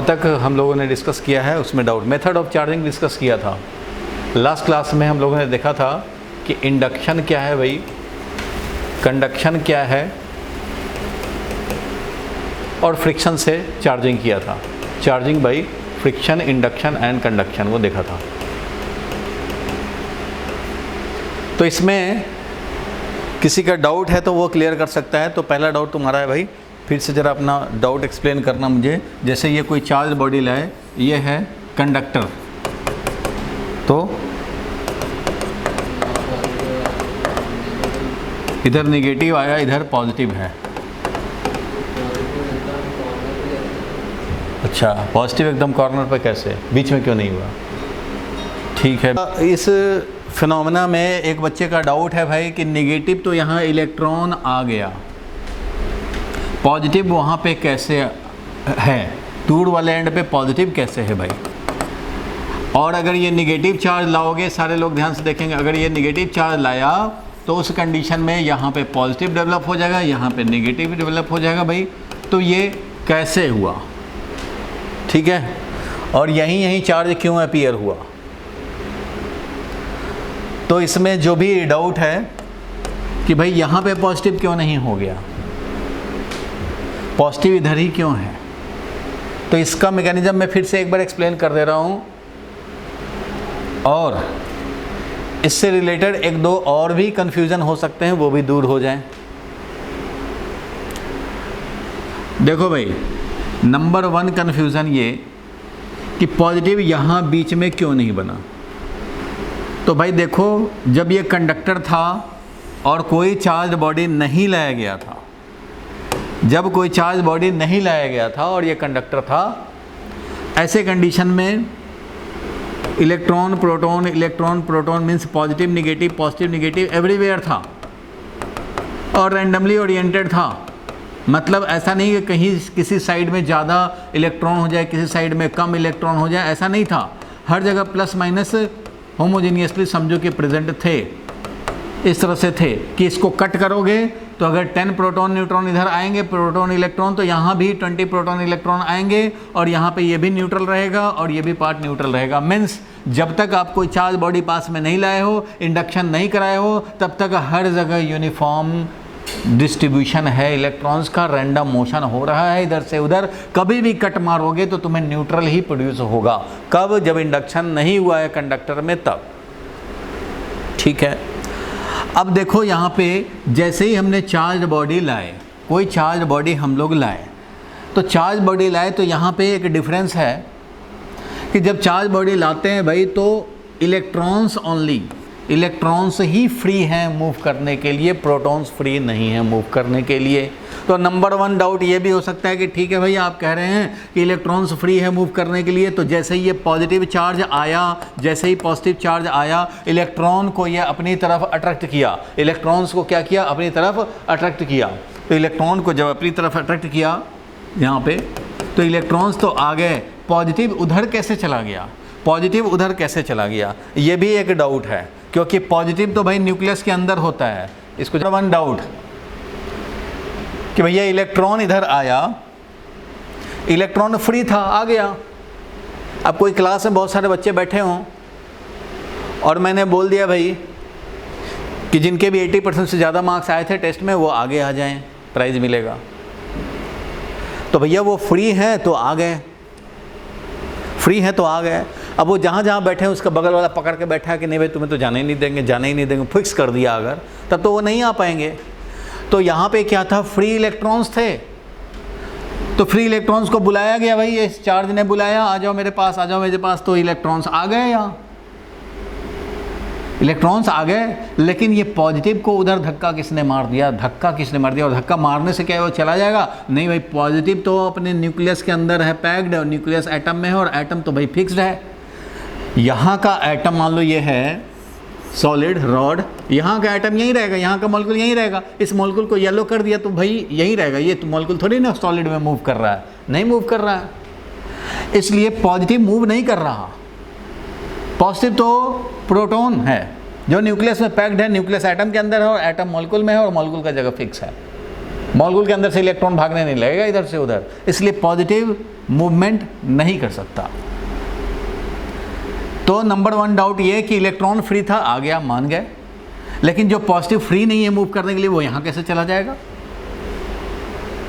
तक हम लोगों ने डिस्कस किया है उसमें doubt, method of charging discuss किया था। लास्ट क्लास में हम लोगों ने देखा था कि इंडक्शन क्या है भाई, कंडक्शन क्या है, और फ्रिक्शन से चार्जिंग किया था। Charging by friction, induction and conduction वो देखा था। तो इसमें किसी का डाउट है तो वो क्लियर कर सकता है। तो पहला डाउट तुम्हारा है भाई, फिर से ज़रा अपना डाउट एक्सप्लेन करना मुझे। जैसे ये कोई चार्ज बॉडी लाए, ये है कंडक्टर, तो इधर नेगेटिव आया, इधर पॉजिटिव है। अच्छा, पॉजिटिव एकदम कॉर्नर पे कैसे, बीच में क्यों नहीं हुआ? ठीक है। इस फिनोमेना में एक बच्चे का डाउट है भाई कि नेगेटिव तो यहाँ इलेक्ट्रॉन आ गया, पॉजिटिव वहाँ पे कैसे है, दूर वाले एंड पे पॉजिटिव कैसे है भाई? और अगर ये नेगेटिव चार्ज लाओगे, सारे लोग ध्यान से देखेंगे, अगर ये नेगेटिव चार्ज लाया तो उस कंडीशन में यहाँ पे पॉजिटिव डेवलप हो जाएगा, यहाँ पे नेगेटिव डेवलप हो जाएगा भाई। तो ये कैसे हुआ? ठीक है। और यहीं चार्ज क्यों अपीयर हुआ? तो इसमें जो भी डाउट है कि भाई यहाँ पे पॉजिटिव क्यों नहीं हो गया, पॉजिटिव इधर ही क्यों है, तो इसका मैकेनिज्म मैं फिर से एक बार एक्सप्लेन कर दे रहा हूँ। और इससे रिलेटेड एक दो और भी कंफ्यूजन हो सकते हैं, वो भी दूर हो जाएं। देखो भाई, नंबर 1 कंफ्यूजन ये कि पॉजिटिव यहाँ बीच में क्यों नहीं बना। तो भाई देखो, जब ये कंडक्टर था और कोई चार्ज बॉडी नहीं लाया गया था, जब कोई चार्ज बॉडी नहीं लाया गया था और ये कंडक्टर था, ऐसे कंडीशन में electron proton means positive negative everywhere था और रैंडमली ओरिएंटेड था। मतलब ऐसा नहीं कि कहीं किसी साइड में ज़्यादा इलेक्ट्रॉन हो जाए, किसी साइड में कम इलेक्ट्रॉन हो जाए, ऐसा नहीं था। हर जगह प्लस माइनस होमोजेनियसली समझो कि प्रेजेंट थे। इस तरह से थे कि इसको कट करोगे तो अगर 10 प्रोटॉन न्यूट्रॉन इधर आएंगे, प्रोटॉन इलेक्ट्रॉन, तो यहाँ भी 20 प्रोटॉन इलेक्ट्रॉन आएंगे और यहाँ पे ये भी न्यूट्रल रहेगा और ये भी पार्ट न्यूट्रल रहेगा। मीन्स जब तक आप कोई चार्ज बॉडी पास में नहीं लाए हो, इंडक्शन नहीं कराए हो, तब तक हर जगह यूनिफॉर्म डिस्ट्रीब्यूशन है इलेक्ट्रॉन्स का, रैंडम मोशन हो रहा है इधर से उधर। कभी भी कट मारोगे तो तुम्हें न्यूट्रल ही प्रोड्यूस होगा। कब? जब इंडक्शन नहीं हुआ है कंडक्टर में, तब। ठीक है। अब देखो यहाँ पे जैसे ही हमने चार्ज बॉडी लाए, कोई चार्ज बॉडी हम लोग लाए, तो चार्ज बॉडी लाए तो यहाँ पे एक डिफरेंस है कि जब चार्ज बॉडी लाते हैं भाई तो इलेक्ट्रॉन्स ओनली, इलेक्ट्रॉन्स ही फ्री हैं मूव करने के लिए, प्रोटॉन्स फ्री नहीं हैं मूव करने के लिए। तो नंबर 1 डाउट ये भी हो सकता है कि ठीक है भाई, आप कह रहे हैं कि इलेक्ट्रॉन्स फ्री है मूव करने के लिए, तो जैसे ही ये पॉजिटिव चार्ज आया, जैसे ही पॉजिटिव चार्ज आया, इलेक्ट्रॉन को ये अपनी तरफ अट्रैक्ट किया, इलेक्ट्रॉन्स को क्या किया? अपनी तरफ अट्रैक्ट किया। तो इलेक्ट्रॉन को जब अपनी तरफ अट्रैक्ट किया यहाँ पे, तो इलेक्ट्रॉन्स तो आ गए, पॉजिटिव उधर कैसे चला गया, पॉजिटिव उधर कैसे चला गया, ये भी एक डाउट है। क्योंकि पॉजिटिव तो भाई न्यूक्लियस के अंदर होता है। इसको जब 1 डाउट कि भैया इलेक्ट्रॉन इधर आया, इलेक्ट्रॉन फ्री था, आ गया। अब कोई क्लास में बहुत सारे बच्चे बैठे हों और मैंने बोल दिया भाई कि जिनके भी 80% से ज़्यादा मार्क्स आए थे टेस्ट में, वो आगे आ जाएं, प्राइज़ मिलेगा। तो भैया वो फ्री है तो आ गए, फ्री है तो आ गए। अब वो जहाँ जहाँ बैठे हैं उसका बगल वाला पकड़ के बैठा है कि नहीं भाई तुम्हें तो जाने ही नहीं देंगे, जाने ही नहीं देंगे, फिक्स कर दिया अगर, तब तो वो नहीं आ पाएंगे। तो यहाँ पे क्या था? फ्री इलेक्ट्रॉन्स थे। तो फ्री इलेक्ट्रॉन्स को बुलाया गया भाई, इस चार्ज ने बुलाया, आ जाओ मेरे पास, आ जाओ मेरे पास। तो इलेक्ट्रॉन्स आ गए, यहाँ इलेक्ट्रॉन्स आ गए। लेकिन ये पॉजिटिव को उधर धक्का किसने मार दिया? धक्का किसने मार दिया? और धक्का मारने से क्या वो चला जाएगा? नहीं भाई, पॉजिटिव तो अपने न्यूक्लियस के अंदर है, पैक्ड, और न्यूक्लियस एटम में है, और एटम तो भाई फिक्स्ड है। यहाँ का एटम मान लो ये है सॉलिड रॉड, यहाँ का एटम यहीं रहेगा, यहाँ का मॉलिक्यूल यहीं रहेगा। इस मॉलिक्यूल को येलो कर दिया तो भाई यहीं रहेगा। ये तो मॉलिक्यूल थोड़ी ना सॉलिड में मूव कर रहा है, नहीं मूव कर रहा है। इसलिए पॉजिटिव मूव नहीं कर रहा। पॉजिटिव तो प्रोटॉन है जो न्यूक्लियस में पैक्ड है, न्यूक्लियस एटम के अंदर है और एटम मॉलिक्यूल में है और मॉलिक्यूल का जगह फिक्स है, मॉलिक्यूल के अंदर से इलेक्ट्रॉन भागने नहीं लगेगा इधर से उधर, इसलिए पॉजिटिव मूवमेंट नहीं कर सकता। तो नंबर 1 डाउट ये कि इलेक्ट्रॉन फ्री था, आ गया, मान गए, लेकिन जो पॉजिटिव फ्री नहीं है मूव करने के लिए वो यहाँ कैसे चला जाएगा?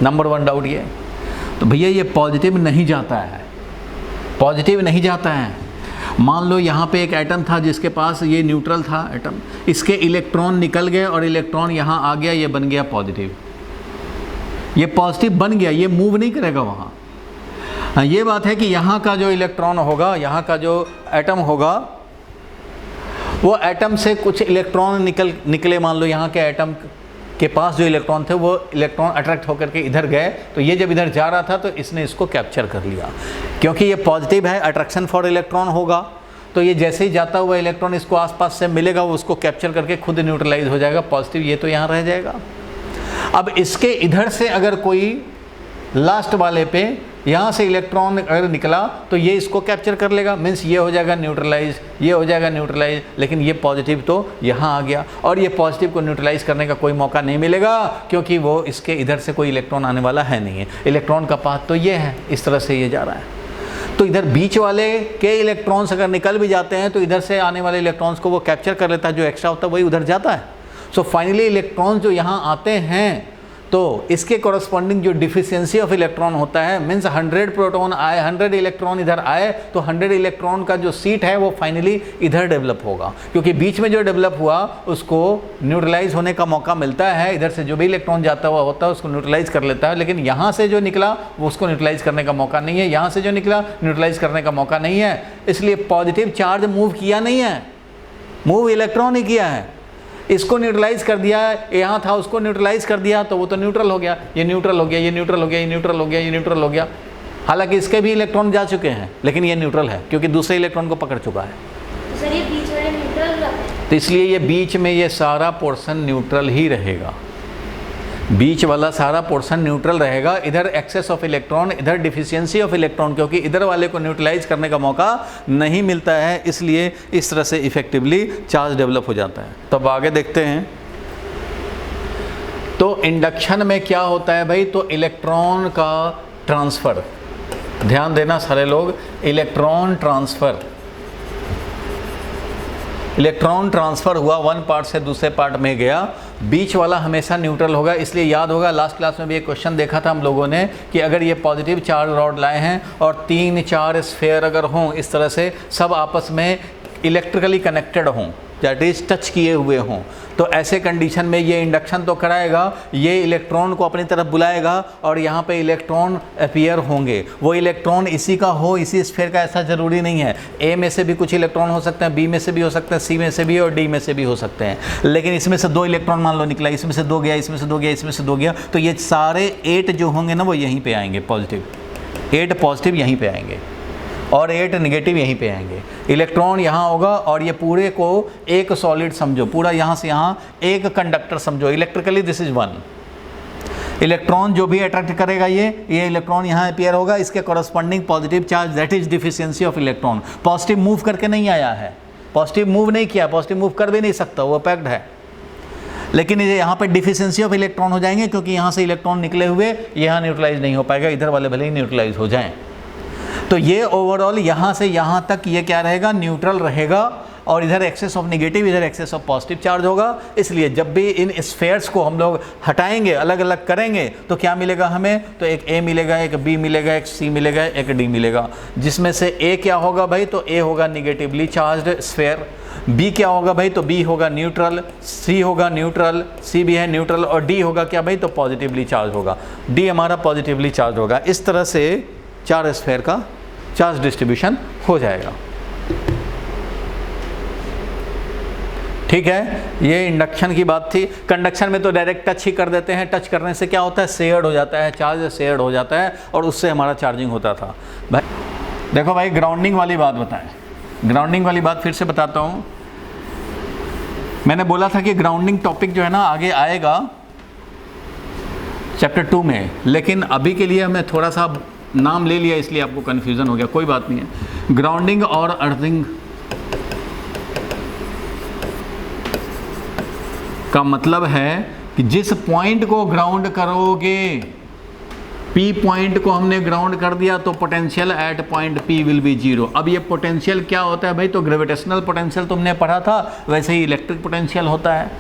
नंबर 1 डाउट ये। तो भैया ये पॉजिटिव नहीं जाता है, पॉजिटिव नहीं जाता है। मान लो यहाँ पे एक एटम था जिसके पास ये न्यूट्रल था एटम, इसके इलेक्ट्रॉन निकल गए और इलेक्ट्रॉन यहाँ आ गया, ये बन गया पॉजिटिव, ये पॉजिटिव बन गया, ये मूव नहीं करेगा वहाँ। हाँ, ये बात है कि यहाँ का जो इलेक्ट्रॉन होगा, यहाँ का जो एटम होगा, वो एटम से कुछ इलेक्ट्रॉन निकले, मान लो यहाँ के एटम के पास जो इलेक्ट्रॉन थे वो इलेक्ट्रॉन अट्रैक्ट होकर के इधर गए, तो ये जब इधर जा रहा था तो इसने इसको कैप्चर कर लिया, क्योंकि ये पॉजिटिव है, अट्रैक्शन फॉर इलेक्ट्रॉन होगा, तो ये जैसे ही जाता हुआ इलेक्ट्रॉन इसको आसपास से मिलेगा वो उसको कैप्चर करके खुद न्यूट्रलाइज हो जाएगा, पॉजिटिव, ये तो यहाँ रह जाएगा। अब इसके इधर से अगर कोई लास्ट वाले पे यहाँ से इलेक्ट्रॉन अगर निकला तो ये इसको कैप्चर कर लेगा, मीन्स ये हो जाएगा न्यूट्रलाइज, ये हो जाएगा न्यूट्रलाइज, लेकिन ये पॉजिटिव तो यहाँ आ गया और ये पॉजिटिव को न्यूट्रलाइज करने का कोई मौका नहीं मिलेगा, क्योंकि वो इसके इधर से कोई इलेक्ट्रॉन आने वाला है नहीं है, इलेक्ट्रॉन का पाथ तो ये है, इस तरह से ये जा रहा है। तो इधर बीच वाले के इलेक्ट्रॉन्स अगर निकल भी जाते हैं तो इधर से आने वाले इलेक्ट्रॉन्स को वो कैप्चर कर लेता है, जो एक्स्ट्रा होता है वही उधर जाता है। सो फाइनली इलेक्ट्रॉन्स जो यहाँ आते हैं तो इसके कॉरस्पॉन्डिंग जो डिफिशियंसी ऑफ इलेक्ट्रॉन होता है, मीन्स 100 प्रोटॉन आए, 100 इलेक्ट्रॉन इधर आए, तो 100 इलेक्ट्रॉन का जो सीट है वो फाइनली इधर डेवलप होगा, क्योंकि बीच में जो डेवलप हुआ उसको न्यूट्रलाइज होने का मौका मिलता है, इधर से जो भी इलेक्ट्रॉन जाता हुआ होता है उसको न्यूट्रलाइज कर लेता है, लेकिन यहाँ से जो निकला वो उसको न्यूट्रलाइज करने का मौका नहीं है, यहाँ से जो निकला न्यूट्रलाइज करने का मौका नहीं है, इसलिए पॉजिटिव चार्ज मूव किया नहीं है, मूव इलेक्ट्रॉन ही किया है, इसको न्यूट्रलाइज कर दिया, यहाँ था उसको न्यूट्रलाइज कर दिया, तो वो तो न्यूट्रल हो गया, ये न्यूट्रल हो गया, ये न्यूट्रल हो गया, ये न्यूट्रल हो गया, ये न्यूट्रल हो गया। हालांकि इसके भी इलेक्ट्रॉन जा चुके हैं, लेकिन ये न्यूट्रल है क्योंकि दूसरे इलेक्ट्रॉन को पकड़ चुका है। तो सर ये बीच वाले न्यूट्रल रहते हैं, तो इसलिए ये बीच में ये सारा पोर्शन न्यूट्रल ही रहेगा, बीच वाला सारा पोर्शन न्यूट्रल रहेगा, इधर एक्सेस ऑफ इलेक्ट्रॉन, इधर डिफिशियंसी ऑफ इलेक्ट्रॉन, क्योंकि इधर वाले को न्यूट्रलाइज करने का मौका नहीं मिलता है, इसलिए इस तरह से इफेक्टिवली चार्ज डेवलप हो जाता है। तो अब आगे देखते हैं। तो इंडक्शन में क्या होता है भाई? तो इलेक्ट्रॉन का ट्रांसफ़र, ध्यान देना सारे लोग, इलेक्ट्रॉन ट्रांसफ़र, इलेक्ट्रॉन ट्रांसफ़र हुआ, वन पार्ट से दूसरे पार्ट में गया, बीच वाला हमेशा न्यूट्रल होगा। इसलिए याद होगा लास्ट क्लास में भी एक क्वेश्चन देखा था हम लोगों ने कि अगर ये पॉजिटिव चार्ज रॉड लाए हैं और 3-4 स्फेयर अगर हों इस तरह से, सब आपस में इलेक्ट्रिकली कनेक्टेड हों, दैट इज टच किए हुए हों, तो ऐसे कंडीशन में ये इंडक्शन तो कराएगा, ये इलेक्ट्रॉन को अपनी तरफ बुलाएगा और यहाँ पे इलेक्ट्रॉन अपीयर होंगे। वो इलेक्ट्रॉन इसी का हो, इसी स्फीयर का, ऐसा ज़रूरी नहीं है। ए में से भी कुछ इलेक्ट्रॉन हो सकते हैं, बी में से भी हो सकते हैं, सी में से भी और डी में से भी हो सकते हैं, लेकिन इसमें से 2 इलेक्ट्रॉन मान लो निकला, इसमें से 2 गया, इसमें से 2 गया, इसमें से 2 गया, तो ये सारे 8 जो होंगे ना वो यहीं पर आएंगे पॉजिटिव, 8 पॉजिटिव यहीं पर आएंगे और 8 नेगेटिव यहीं पे आएंगे। इलेक्ट्रॉन यहाँ होगा और ये पूरे को एक सॉलिड समझो, पूरा यहाँ से यहाँ एक कंडक्टर समझो, इलेक्ट्रिकली दिस इज 1। इलेक्ट्रॉन जो भी अट्रैक्ट करेगा ये इलेक्ट्रॉन यहाँ अपीयर होगा, इसके corresponding positive charge, that is deficiency of electron. Positive move करके नहीं आया है, पॉजिटिव मूव नहीं किया, पॉजिटिव मूव कर भी नहीं सकता, वो पैक्ड है, लेकिन ये यहाँ पे डिफिशियंसी ऑफ इलेक्ट्रॉन हो जाएंगे, क्योंकि यहाँ से इलेक्ट्रॉन निकले हुए यहाँ न्यूट्रलाइज नहीं हो पाएगा, इधर वाले भले ही न्यूट्रलाइज हो जाएँ। तो ये ओवरऑल यहाँ से यहाँ तक ये क्या रहेगा? न्यूट्रल रहेगा, और इधर एक्सेस ऑफ नेगेटिव, इधर एक्सेस ऑफ पॉजिटिव चार्ज होगा। इसलिए जब भी इन स्फेयर्स को हम लोग हटाएंगे, अलग अलग करेंगे, तो क्या मिलेगा हमें? तो एक ए मिलेगा, एक बी मिलेगा, एक सी मिलेगा, एक डी मिलेगा, जिसमें से ए क्या होगा भाई? तो ए होगा निगेटिवली चार्ज्ड स्फेयर, बी क्या होगा भाई? तो बी होगा न्यूट्रल, सी होगा न्यूट्रल, सी भी है न्यूट्रल, और डी होगा क्या भाई? तो पॉजिटिवली चार्ज होगा, डी हमारा पॉजिटिवली चार्ज होगा। इस तरह से 4 स्फेयर का चार्ज डिस्ट्रीब्यूशन हो जाएगा। ठीक है, ये इंडक्शन की बात थी। कंडक्शन में तो डायरेक्ट टच ही कर देते हैं, टच करने से क्या होता है? शेयर्ड हो जाता है, चार्ज शेयर्ड हो जाता है, और उससे हमारा चार्जिंग होता था। भाई देखो भाई, ग्राउंडिंग वाली बात बताएं, ग्राउंडिंग वाली बात फिर से बताता हूँ। मैंने बोला था कि ग्राउंडिंग टॉपिक जो है ना आगे आएगा चैप्टर 2 में, लेकिन अभी के लिए हमें थोड़ा सा नाम ले लिया इसलिए आपको कन्फ्यूज़न हो गया, कोई बात नहीं है। ग्राउंडिंग और अर्थिंग का मतलब है कि जिस पॉइंट को ग्राउंड करोगे, P पॉइंट को हमने ग्राउंड कर दिया तो potential at point P will be zero. अब ये पोटेंशियल क्या होता है भाई, तो ग्रेविटेशनल पोटेंशियल तुमने पढ़ा था, वैसे ही इलेक्ट्रिक पोटेंशियल होता है।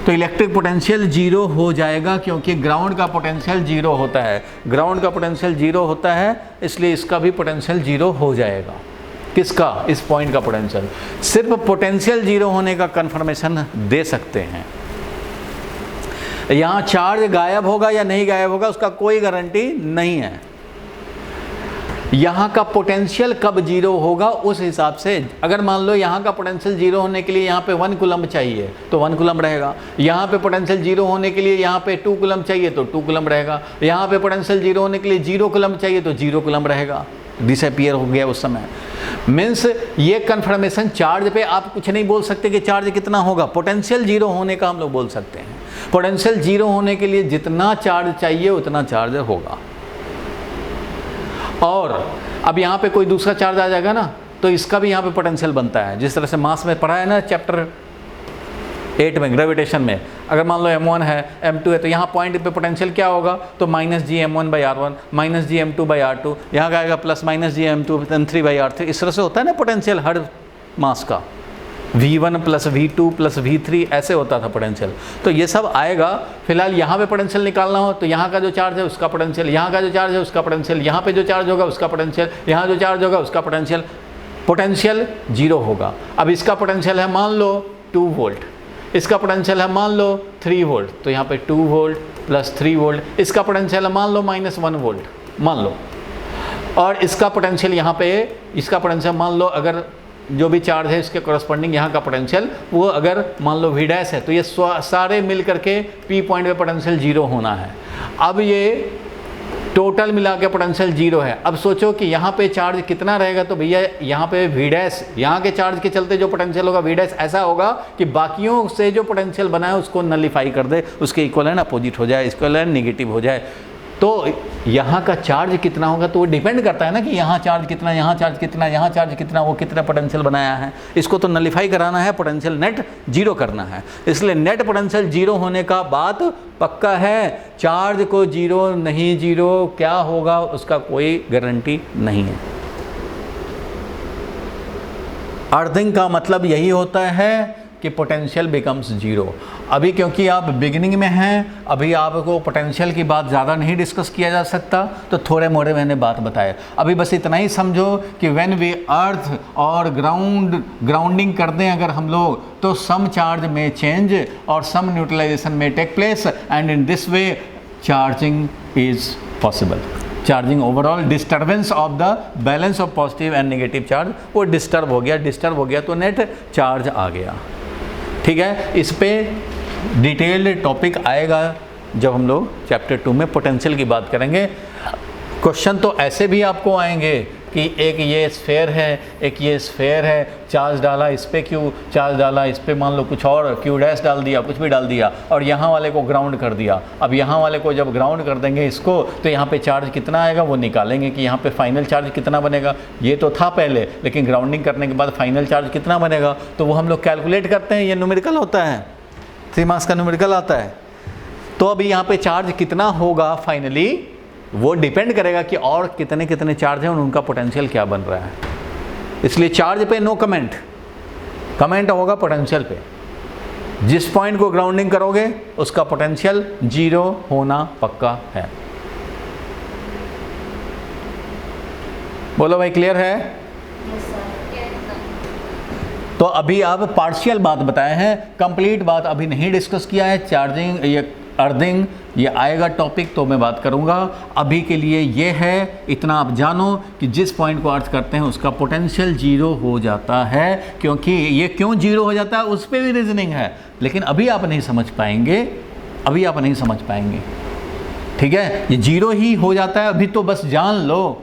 तो इलेक्ट्रिक पोटेंशियल जीरो हो जाएगा क्योंकि ग्राउंड का पोटेंशियल जीरो होता है। ग्राउंड का पोटेंशियल जीरो होता है, इसलिए इसका भी पोटेंशियल जीरो हो जाएगा। किसका? इस पॉइंट का पोटेंशियल। सिर्फ पोटेंशियल जीरो होने का कंफर्मेशन दे सकते हैं। यहाँ चार्ज गायब होगा या नहीं गायब होगा उसका कोई गारंटी नहीं है। यहाँ का पोटेंशियल कब जीरो होगा उस हिसाब से, अगर मान लो यहाँ का पोटेंशियल जीरो होने के लिए यहाँ पे 1 कूलम्ब चाहिए तो 1 कूलम्ब रहेगा। यहाँ पे पोटेंशियल जीरो होने के लिए यहाँ पे 2 कूलम्ब चाहिए तो 2 कूलम्ब रहेगा। यहाँ पे पोटेंशियल जीरो होने के लिए 0 कूलम्ब चाहिए तो 0 कूलम्ब रहेगा। डिसअपीयर हो गया उस समय। मीन्स ये कन्फर्मेशन चार्ज पे आप कुछ नहीं बोल सकते कि चार्ज कितना होगा, पोटेंशियल जीरो होने का हम लोग बोल सकते हैं। पोटेंशियल जीरो होने के लिए जितना चार्ज चाहिए उतना चार्ज होगा। और अब यहाँ पे कोई दूसरा चार्ज आ जाएगा ना तो इसका भी यहाँ पे पोटेंशियल बनता है। जिस तरह से मास में पढ़ा है ना चैप्टर 8 में ग्रेविटेशन में, अगर मान लो m1 है m2 है तो यहाँ पॉइंट पे पोटेंशियल क्या होगा, तो -gm1/r1 -gm2/r2, यहाँ का आएगा +-gm2m3/r3। इस तरह से होता है ना पोटेंशियल हर मास का, v1 + v2 + v3 ऐसे होता था पोटेंशियल। तो ये सब आएगा। फिलहाल यहाँ पे पोटेंशियल निकालना हो तो यहाँ का जो चार्ज है उसका पोटेंशियल, यहाँ का जो चार्ज है उसका पोटेंशियल, यहाँ पे जो चार्ज होगा उसका पोटेंशियल, यहाँ जो चार्ज होगा उसका पोटेंशियल। पोटेंशियल जीरो होगा। अब इसका पोटेंशियल है मान लो 2 वोल्ट, इसका पोटेंशियल है मान लो 3 वोल्ट, तो यहाँ पे 2 वोल्ट + 3 वोल्ट। इसका पोटेंशियल है मान लो -1 वोल्ट मान लो, और इसका पोटेंशियल यहाँ पे, इसका पोटेंशियल मान लो अगर जो भी चार्ज है इसके कॉरस्पॉन्डिंग यहाँ का पोटेंशियल वो अगर मान लो v' है तो ये सारे मिल करके P पॉइंट पे पोटेंशियल जीरो होना है। अब ये टोटल मिला के पोटेंशियल जीरो है। अब सोचो कि यहाँ पे चार्ज कितना रहेगा, तो भैया यहाँ पे v', यहाँ के चार्ज के चलते जो पोटेंशियल होगा v' ऐसा होगा कि बाकियों से जो पोटेंशियल बना है उसको नलिफाई कर दे, उसके इक्वलेंट अपोजिट हो जाए, इक्वलेंट नेगेटिव हो जाए। तो यहाँ का चार्ज कितना होगा तो वो डिपेंड करता है ना कि यहाँ चार्ज कितना, यहाँ चार्ज कितना, यहाँ चार्ज कितना, वो कितना पोटेंशियल बनाया है। इसको तो नलिफाई कराना है, पोटेंशियल नेट जीरो करना है। इसलिए नेट पोटेंशियल जीरो होने का बात पक्का है। चार्ज को जीरो नहीं जीरो क्या होगा उसका कोई गारंटी नहीं है। अर्थिंग का मतलब यही होता है कि पोटेंशियल बिकम्स जीरो। अभी क्योंकि आप बिगिनिंग में हैं, अभी आपको पोटेंशियल की बात ज़्यादा नहीं डिस्कस किया जा सकता, तो थोड़े मोड़े मैंने बात बताए। अभी बस इतना ही समझो कि व्हेन वी अर्थ और ग्राउंडिंग कर दें अगर हम लोग, तो सम चार्ज में चेंज और सम न्यूट्रलाइजेशन में take place, and in this way charging is possible. Charging overall disturbance of the balance of positive and negative charge वो डिस्टर्ब हो गया तो नेट चार्ज आ गया। ठीक है, इस पे डिटेल्ड टॉपिक आएगा जब हम लोग चैप्टर 2 में पोटेंशियल की बात करेंगे। क्वेश्चन तो ऐसे भी आपको आएंगे कि एक ये स्फेयर है, एक ये स्फेयर है, चार्ज डाला इस पे क्यू, चार्ज डाला इस पे मान लो कुछ और Q' डाल दिया, कुछ भी डाल दिया, और यहाँ वाले को ग्राउंड कर दिया। अब यहाँ वाले को जब ग्राउंड कर देंगे इसको, तो यहाँ पे चार्ज कितना आएगा वो निकालेंगे कि यहाँ पे फाइनल चार्ज कितना बनेगा। ये तो था पहले, लेकिन ग्राउंडिंग करने के बाद फाइनल चार्ज कितना बनेगा तो वो हम लोग कैलकुलेट करते हैं। ये न्यूमेरिकल होता है, 3 मार्क्स का न्यूमेरिकल आता है। तो अभी यहाँ पे चार्ज कितना होगा फाइनली वो डिपेंड करेगा कि और कितने कितने चार्ज हैं और उनका पोटेंशियल क्या बन रहा है। इसलिए चार्ज पे नो कमेंट, कमेंट होगा पोटेंशियल पे। जिस पॉइंट को ग्राउंडिंग करोगे उसका पोटेंशियल जीरो होना पक्का है। बोलो भाई, क्लियर है? तो अभी आप पार्शियल बात बताए हैं, कंप्लीट बात अभी नहीं डिस्कस किया है। चार्जिंग, ये अर्थिंग, ये आएगा टॉपिक तो मैं बात करूंगा। अभी के लिए ये है, इतना आप जानो कि जिस पॉइंट को अर्थ करते हैं उसका पोटेंशियल जीरो हो जाता है। क्योंकि ये क्यों जीरो हो जाता है उस पर भी रीजनिंग है, लेकिन अभी आप नहीं समझ पाएंगे, अभी आप नहीं समझ पाएंगे। ठीक है, ये जीरो ही हो जाता है, अभी तो बस जान लो।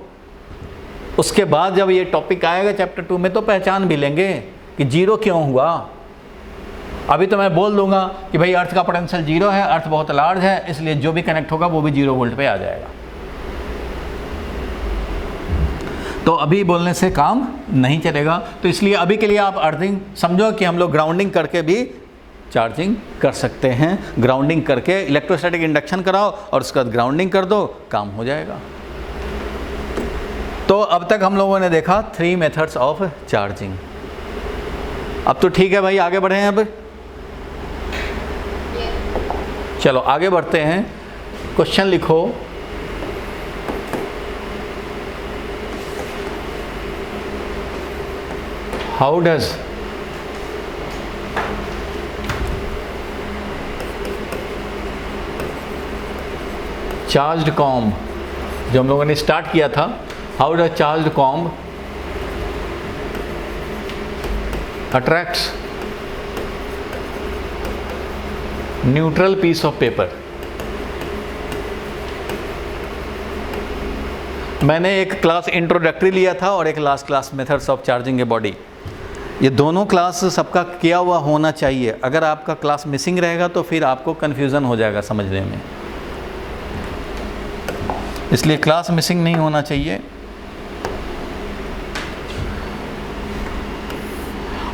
उसके बाद जब ये टॉपिक आएगा चैप्टर 2 में तो पहचान भी लेंगे कि जीरो क्यों हुआ। अभी तो मैं बोल दूंगा कि भाई अर्थ का पोटेंशियल जीरो है, अर्थ बहुत लार्ज है, इसलिए जो भी कनेक्ट होगा वो भी 0 वोल्ट पे आ जाएगा। तो अभी बोलने से काम नहीं चलेगा। तो इसलिए अभी के लिए आप अर्थिंग समझो कि हम लोग ग्राउंडिंग करके भी चार्जिंग कर सकते हैं। ग्राउंडिंग करके इलेक्ट्रोस्टैटिक इंडक्शन कराओ और उसके बाद ग्राउंडिंग कर दो, काम हो जाएगा। तो अब तक हम लोगों ने देखा 3 मेथड्स ऑफ चार्जिंग। अब तो ठीक है भाई, आगे बढ़े हैं। अब चलो आगे बढ़ते हैं। क्वेश्चन लिखो, हाउ डज चार्ज्ड कॉम्ब, जो हम लोगों ने स्टार्ट किया था, how does charged comb attracts neutral piece of paper. मैंने एक क्लास इंट्रोडक्टरी लिया था और एक last class methods of charging a body. ये दोनों क्लास सबका किया हुआ होना चाहिए। अगर आपका क्लास मिसिंग रहेगा तो फिर आपको कन्फ्यूज़न हो जाएगा समझने में, इसलिए क्लास मिसिंग नहीं होना चाहिए।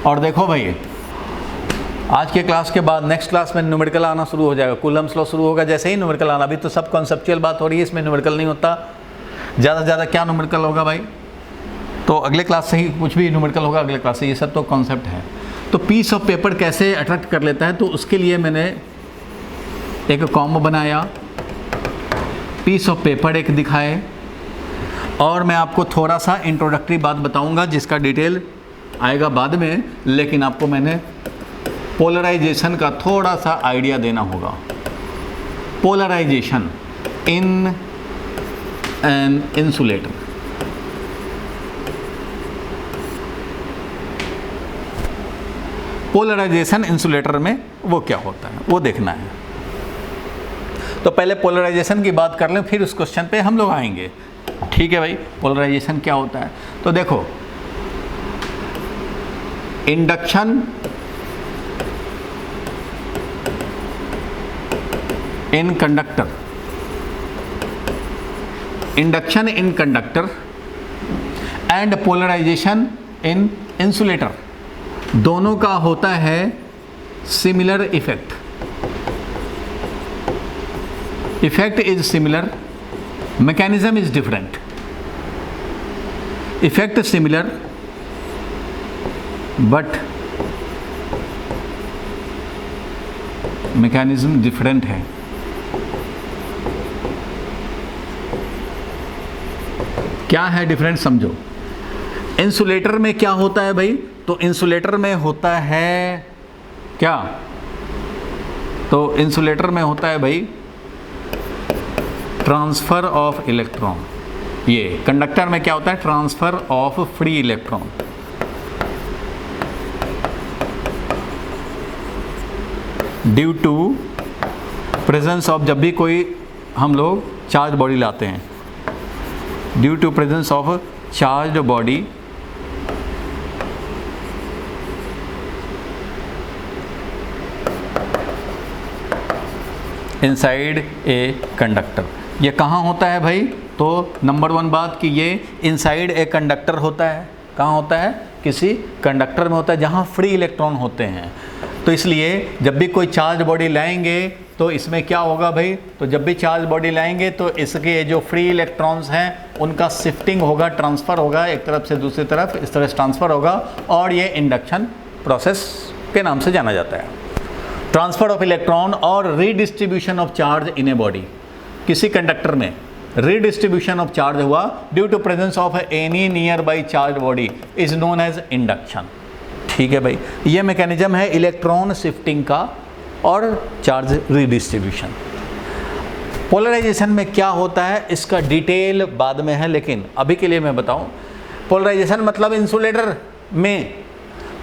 और देखो भाई, आज के क्लास के बाद नेक्स्ट क्लास में न्यूमेरिकल आना शुरू हो जाएगा। कूलम्स लॉ शुरू होगा, जैसे ही न्यूमेरिकल आना। अभी तो सब कॉन्सेप्चुअल बात हो रही है, इसमें न्यूमेरिकल नहीं होता। ज़्यादा से ज़्यादा क्या न्यूमेरिकल होगा भाई? तो अगले क्लास से ही कुछ भी न्यूमेरिकल होगा, अगले क्लास से। ये सब तो कॉन्सेप्ट है। तो पीस ऑफ पेपर कैसे अट्रैक्ट कर लेता है, तो उसके लिए मैंने एक कॉम्ब बनाया, पीस ऑफ पेपर एक दिखाए, और मैं आपको थोड़ा सा इंट्रोडक्टरी बात बताऊंगा जिसका डिटेल आएगा बाद में, लेकिन आपको मैंने पोलराइजेशन का थोड़ा सा आइडिया देना होगा। Polarization in an insulator. Polarization insulator में वो क्या होता है वो देखना है। तो पहले पोलराइजेशन की बात कर लें, फिर उस क्वेश्चन पे हम लोग आएंगे। ठीक है भाई, पोलराइजेशन क्या होता है? तो देखो, induction in conductor, induction in conductor and polarization in insulator, दोनों का होता है similar effect. Effect is similar, mechanism is different. Effect similar but mechanism different है। क्या है डिफरेंट, समझो। इंसुलेटर में क्या होता है भाई? तो इंसुलेटर में होता है क्या? तो इंसुलेटर में होता है भाई ट्रांसफर ऑफ इलेक्ट्रॉन। ये कंडक्टर में क्या होता है? Transfer of free electron. Due to presence of, जब भी कोई हम लोग चार्ज बॉडी लाते हैं, due to presence of charged body inside a conductor. ये कहाँ होता है भाई? तो नंबर 1 बात कि ये इनसाइड ए कंडक्टर होता है। कहाँ होता है? किसी कंडक्टर में होता है जहाँ फ्री इलेक्ट्रॉन होते हैं। तो इसलिए जब भी कोई चार्ज बॉडी लाएंगे तो इसमें क्या होगा भाई? तो जब भी चार्ज बॉडी लाएंगे तो इसके जो फ्री इलेक्ट्रॉन्स हैं उनका शिफ्टिंग होगा, ट्रांसफ़र होगा एक तरफ से दूसरी तरफ, इस तरह से ट्रांसफ़र होगा, और ये इंडक्शन प्रोसेस के नाम से जाना जाता है। ट्रांसफर ऑफ इलेक्ट्रॉन और redistribution of charge in a body. किसी कंडक्टर में रीडिस्ट्रीब्यूशन ऑफ चार्ज हुआ due to presence of any nearby charge body is known as induction. ठीक है भाई, ये मैकेनिज्म है इलेक्ट्रॉन शिफ्टिंग का और चार्ज रीडिस्ट्रीब्यूशन। पोलराइजेशन में क्या होता है इसका डिटेल बाद में है, लेकिन अभी के लिए मैं बताऊं। पोलराइजेशन मतलब इंसुलेटर में,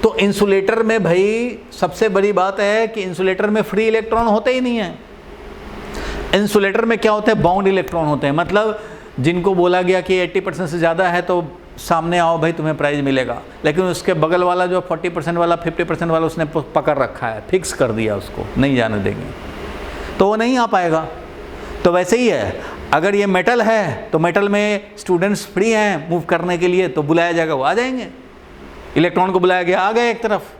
तो इंसुलेटर में भाई सबसे बड़ी बात है कि इंसुलेटर में फ्री इलेक्ट्रॉन होते ही नहीं है। इंसुलेटर में क्या होते हैं? बाउंड इलेक्ट्रॉन होते हैं। मतलब जिनको बोला गया कि 80% से ज़्यादा है तो सामने आओ भाई, तुम्हें प्राइज़ मिलेगा, लेकिन उसके बगल वाला जो 40% वाला 50% वाला उसने पकड़ रखा है, फिक्स कर दिया, उसको नहीं जाने देंगे, तो वो नहीं आ पाएगा। तो वैसे ही है, अगर ये मेटल है तो मेटल में स्टूडेंट्स फ्री हैं मूव करने के लिए, तो बुलाया जाएगा वो आ जाएंगे। इलेक्ट्रॉन को बुलाया गया, आ गए एक तरफ।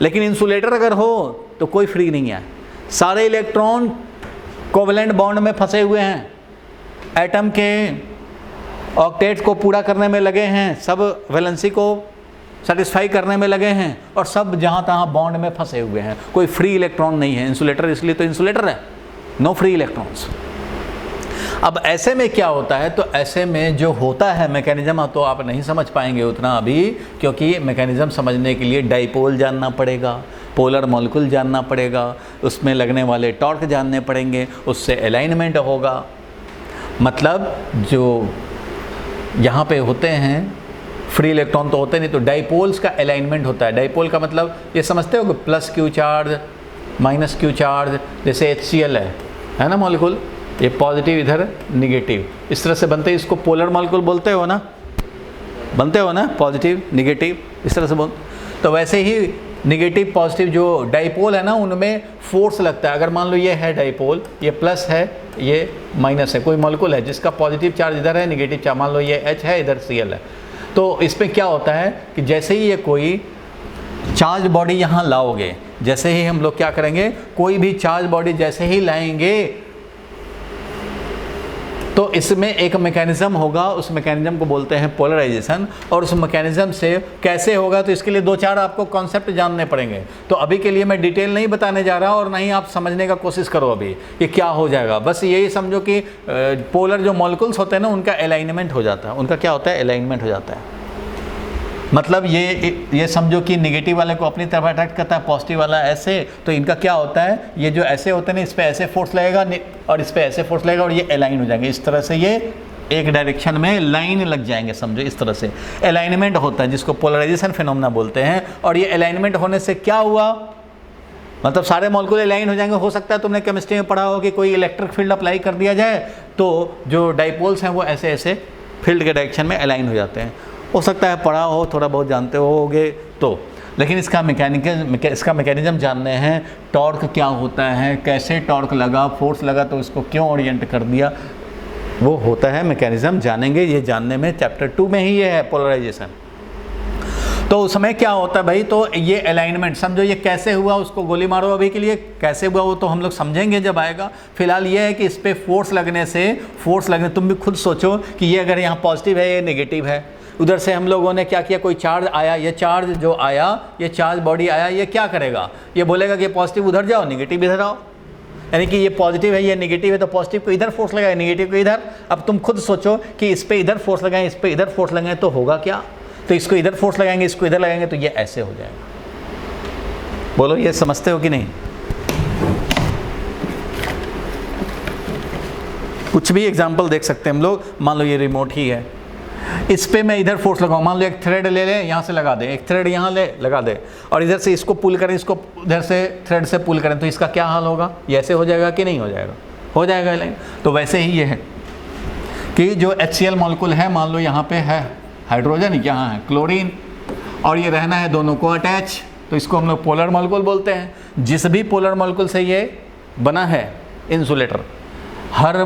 लेकिन इंसुलेटर अगर हो तो कोई फ्री नहीं है, सारे इलेक्ट्रॉन कोवेलेंट बॉन्ड में फंसे हुए हैं, एटम के ऑक्टेट्स को पूरा करने में लगे हैं, सब वैलेंसी को सेटिस्फाई करने में लगे हैं, और सब जहाँ तहाँ बॉन्ड में फंसे हुए हैं, कोई फ्री इलेक्ट्रॉन नहीं है। इंसुलेटर इसलिए तो इंसुलेटर है, नो फ्री इलेक्ट्रॉन्स। अब ऐसे में क्या होता है, तो ऐसे में जो होता है मैकेनिज्म तो आप नहीं समझ पाएंगे उतना अभी, क्योंकि मैकेनिज्म समझने के लिए डाइपोल जानना पड़ेगा, पोलर मॉलिक्यूल जानना पड़ेगा, उसमें लगने वाले टॉर्क जानने पड़ेंगे, उससे अलाइनमेंट होगा। मतलब जो यहाँ पे होते हैं फ्री इलेक्ट्रॉन तो होते नहीं, तो डाइपोल्स का अलाइनमेंट होता है। डाइपोल का मतलब ये समझते हो कि plus Q charge minus Q charge, जैसे HCl है ना मॉलिक्यूल, ये पॉजिटिव इधर निगेटिव, इस तरह से बनते हैं, इसको पोलर मॉलिक्यूल बोलते हो ना, बनते हो ना, पॉजिटिव निगेटिव इस तरह से बोल। तो वैसे ही निगेटिव पॉजिटिव जो डाइपोल है ना, उनमें फोर्स लगता है। अगर मान लो ये है डाइपोल, ये प्लस है, ये माइनस है, कोई मॉलिक्यूल है जिसका पॉजिटिव चार्ज इधर है, निगेटिव चार्ज, मान लो ये H है, इधर Cl है, तो इसमें क्या होता है कि जैसे ही ये कोई चार्ज बॉडी यहाँ लाओगे, जैसे ही हम लोग क्या करेंगे, कोई भी चार्ज बॉडी जैसे ही लाएंगे तो इसमें एक मैकेनिज्म होगा, उस मैकेनिज्म को बोलते हैं पोलराइजेशन। और उस मैकेनिज्म से कैसे होगा, तो इसके लिए 2-4 आपको कॉन्सेप्ट जानने पड़ेंगे। तो अभी के लिए मैं डिटेल नहीं बताने जा रहा, और नहीं आप समझने का कोशिश करो अभी ये क्या हो जाएगा। बस यही समझो कि पोलर जो मॉलिक्यूल्स होते हैं ना, उनका अलाइनमेंट हो जाता है। उनका क्या होता है, अलाइनमेंट हो जाता है। मतलब ये समझो कि निगेटिव वाले को अपनी तरफ अट्रैक्ट करता है, पॉजिटिव वाला ऐसे, तो इनका क्या होता है, ये जो ऐसे होते हैं ना, इस पर ऐसे फोर्स लगेगा और इस पर ऐसे फोर्स लगेगा, और ये अलाइन हो जाएंगे। इस तरह से ये एक डायरेक्शन में लाइन लग जाएंगे, समझो इस तरह से अलाइनमेंट होता है, जिसको पोलराइजेशन फिनोमेना बोलते हैं। और ये अलाइनमेंट होने से क्या हुआ, मतलब सारे मॉलिक्यूल अलाइन हो जाएंगे। हो सकता है तुमने केमिस्ट्री में पढ़ा हो कि कोई इलेक्ट्रिक फील्ड अप्लाई कर दिया जाए तो जो डाइपोल्स हैं वो ऐसे ऐसे फील्ड के डायरेक्शन में अलाइन हो जाते हैं। हो सकता है पढ़ा हो, थोड़ा बहुत जानते होगे तो, लेकिन इसका मैकेनिज्म जानने हैं। टॉर्क क्या होता है, कैसे टॉर्क लगा, फोर्स लगा तो इसको क्यों ओरिएंट कर दिया, वो होता है मैकेनिज्म जानेंगे। ये जानने में चैप्टर 2 में ही ये है पोलराइजेशन। तो उस समय क्या होता है भाई, तो ये अलाइनमेंट समझो, ये कैसे हुआ उसको गोली मारो। अभी के लिए कैसे हुआ वो तो हम लोग समझेंगे जब आएगा। फिलहाल ये है कि इस पर फोर्स लगने तुम भी खुद सोचो कि ये अगर यहाँ पॉजिटिव है, ये नेगेटिव है, उधर से हम लोगों ने क्या किया, कोई चार्ज आया, ये चार्ज जो आया, ये चार्ज बॉडी आया, ये क्या करेगा, ये बोलेगा कि पॉजिटिव उधर जाओ, नेगेटिव इधर आओ। यानी कि ये पॉजिटिव है, ये नेगेटिव है, तो पॉजिटिव को इधर फोर्स लगाए, नेगेटिव को इधर। अब तुम खुद सोचो कि इस पे इधर फोर्स लगाएं, इस पे इधर फोर्स लगाएं, तो होगा क्या, तो इसको इधर फोर्स लगाएंगे, इसको इधर लगाएंगे, तो ये ऐसे हो जाएगा। बोलो ये समझते हो कि नहीं। कुछ भी एग्जाम्पल देख सकते हैं हम लोग। मान लो ये रिमोट ही है, इस पे मैं इधर फोर्स लगाऊं, मान लो एक थ्रेड ले ले, यहाँ से लगा दे, एक थ्रेड यहाँ ले लगा दे, और इधर से इसको पुल करें, इसको इधर से थ्रेड से पुल करें, तो इसका क्या हाल होगा, ये ऐसे हो जाएगा कि नहीं हो जाएगा, हो जाएगा लाइन। तो वैसे ही ये है कि जो HCl मॉलिक्यूल है, मान लो यहाँ पे है हाइड्रोजन, यहाँ है क्लोरीन, और ये रहना है दोनों को अटैच, तो इसको हम लोग पोलर मॉलिक्यूल बोलते हैं। जिस भी पोलर मॉलिक्यूल से ये बना है इंसुलेटर, हर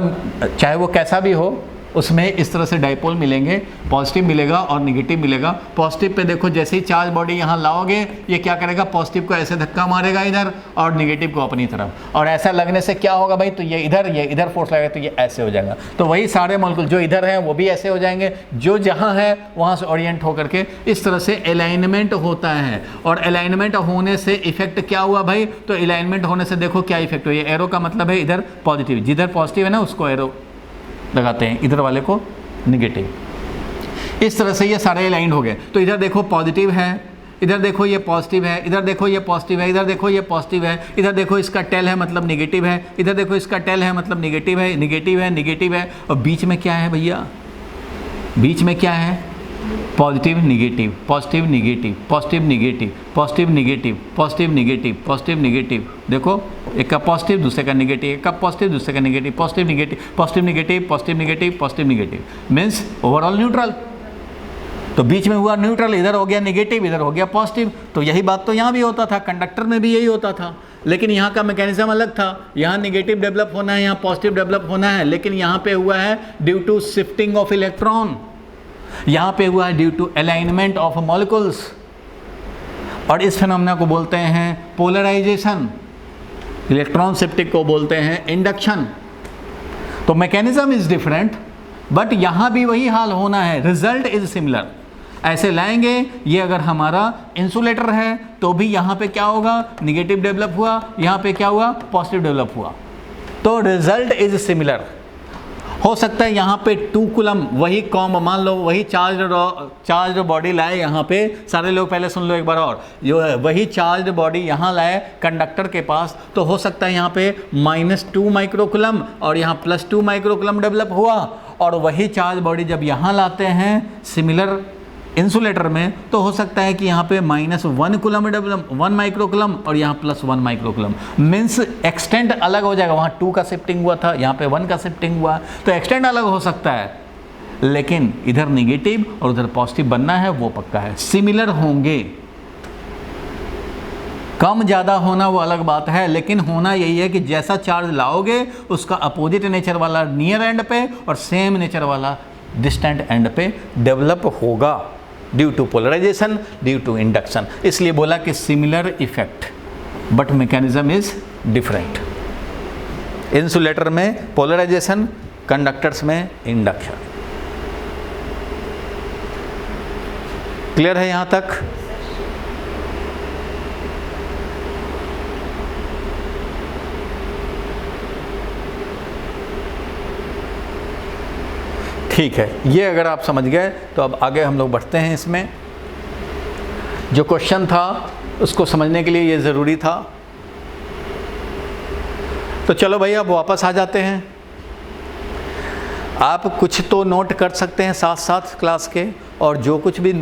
चाहे वो कैसा भी हो, उसमें इस तरह से डाइपोल मिलेंगे, पॉजिटिव मिलेगा और नेगेटिव मिलेगा। पॉजिटिव पे देखो जैसे ही चार्ज बॉडी यहाँ लाओगे, ये क्या करेगा, पॉजिटिव को ऐसे धक्का मारेगा इधर, और नेगेटिव को अपनी तरफ, और ऐसा लगने से क्या होगा भाई, तो ये इधर फोर्स लगेगा, तो ये ऐसे हो जाएगा। तो वही सारे मॉलिक्यूल जो इधर हैं वो भी ऐसे हो जाएंगे, जो जहाँ है वहाँ से ओरिएंट होकर के इस तरह से अलाइनमेंट होता है। और अलाइनमेंट होने से इफेक्ट क्या हुआ भाई, तो अलाइनमेंट होने से देखो क्या इफेक्ट हुआ। ये एरो का मतलब है इधर पॉजिटिव, जिधर पॉजिटिव है ना उसको एरो लगाते हैं, इधर वाले को नेगेटिव। इस तरह से ये सारे अलाइंड हो गए। तो इधर देखो पॉजिटिव है, इधर देखो ये पॉजिटिव है, इधर देखो ये पॉजिटिव है, इधर देखो ये पॉजिटिव है, इधर देखो इसका टेल है मतलब नेगेटिव है, इधर देखो इसका टेल है मतलब नेगेटिव है, नेगेटिव है, नेगेटिव है। और बीच में क्या है भैया, बीच में क्या है, positive negative, positive negative, positive negative, positive negative, positive negative, positive negative. देखो एक का पॉजिटिव, दूसरे का नेगेटिव, एक का पॉजिटिव, दूसरे का negative, positive negative, positive negative, positive negative, positive negative, means overall neutral. तो बीच में हुआ न्यूट्रल, इधर हो गया नेगेटिव, इधर हो गया पॉजिटिव। तो यही बात तो यहाँ भी होता था, कंडक्टर में भी यही होता था, लेकिन यहाँ का मैकेनिज्म अलग था। यहाँ नेगेटिव डेवलप होना है, यहाँ पॉजिटिव डेवलप होना है, लेकिन यहाँ पे हुआ है due to shifting of electron, यहाँ पे हुआ है due to alignment of molecules. और इस फिनोमेना को बोलते हैं पोलराइजेशन, इलेक्ट्रॉन शिफ्टिंग को बोलते हैं इंडक्शन। तो मैकेनिज्म इज डिफरेंट, बट यहां भी वही हाल होना है, रिजल्ट इज सिमिलर। ऐसे लाएंगे, ये अगर हमारा इंसुलेटर है तो भी यहाँ पे क्या होगा, निगेटिव डेवलप हुआ, यहाँ पे क्या हुआ, पॉजिटिव डेवलप हुआ, तो रिजल्ट इज सिमिलर। हो सकता है यहाँ पे 2 कूलम वही कॉम, मान लो वही चार्ज बॉडी लाए यहाँ पे, सारे लोग पहले सुन लो एक बार और, जो है वही चार्ज बॉडी यहाँ लाए कंडक्टर के पास, तो हो सकता है यहाँ पे -2 माइक्रोकूलम और यहाँ +2 माइक्रोकूलम डेवलप हुआ, और वही चार्ज बॉडी जब यहाँ लाते हैं सिमिलर इंसुलेटर में, तो हो सकता है कि यहाँ पे -1 कूलम डेवलप, 1 माइक्रोकूलम और यहाँ +1 माइक्रोकूलम, मीन्स एक्सटेंट अलग हो जाएगा। वहाँ 2 का शिफ्टिंग हुआ था, यहाँ पे 1 का शिफ्टिंग हुआ, तो एक्सटेंट अलग हो सकता है, लेकिन इधर निगेटिव और उधर पॉजिटिव बनना है वो पक्का है, सिमिलर होंगे। कम ज़्यादा होना वो अलग बात है, लेकिन होना यही है कि जैसा चार्ज लाओगे उसका अपोजिट नेचर वाला नियर एंड पे और सेम नेचर वाला डिस्टेंट एंड पे डेवलप होगा, due to polarization, due to induction. इसलिए बोला कि similar effect but mechanism is different. Insulator में पोलराइजेशन, कंडक्टर्स में इंडक्शन। क्लियर है यहां तक? ठीक है, ये अगर आप समझ गए तो अब आगे हम लोग बढ़ते हैं। इसमें जो क्वेश्चन था उसको समझने के लिए ये ज़रूरी था। तो चलो भाई अब वापस आ जाते हैं। आप कुछ तो नोट कर सकते हैं साथ साथ क्लास के, और जो कुछ भी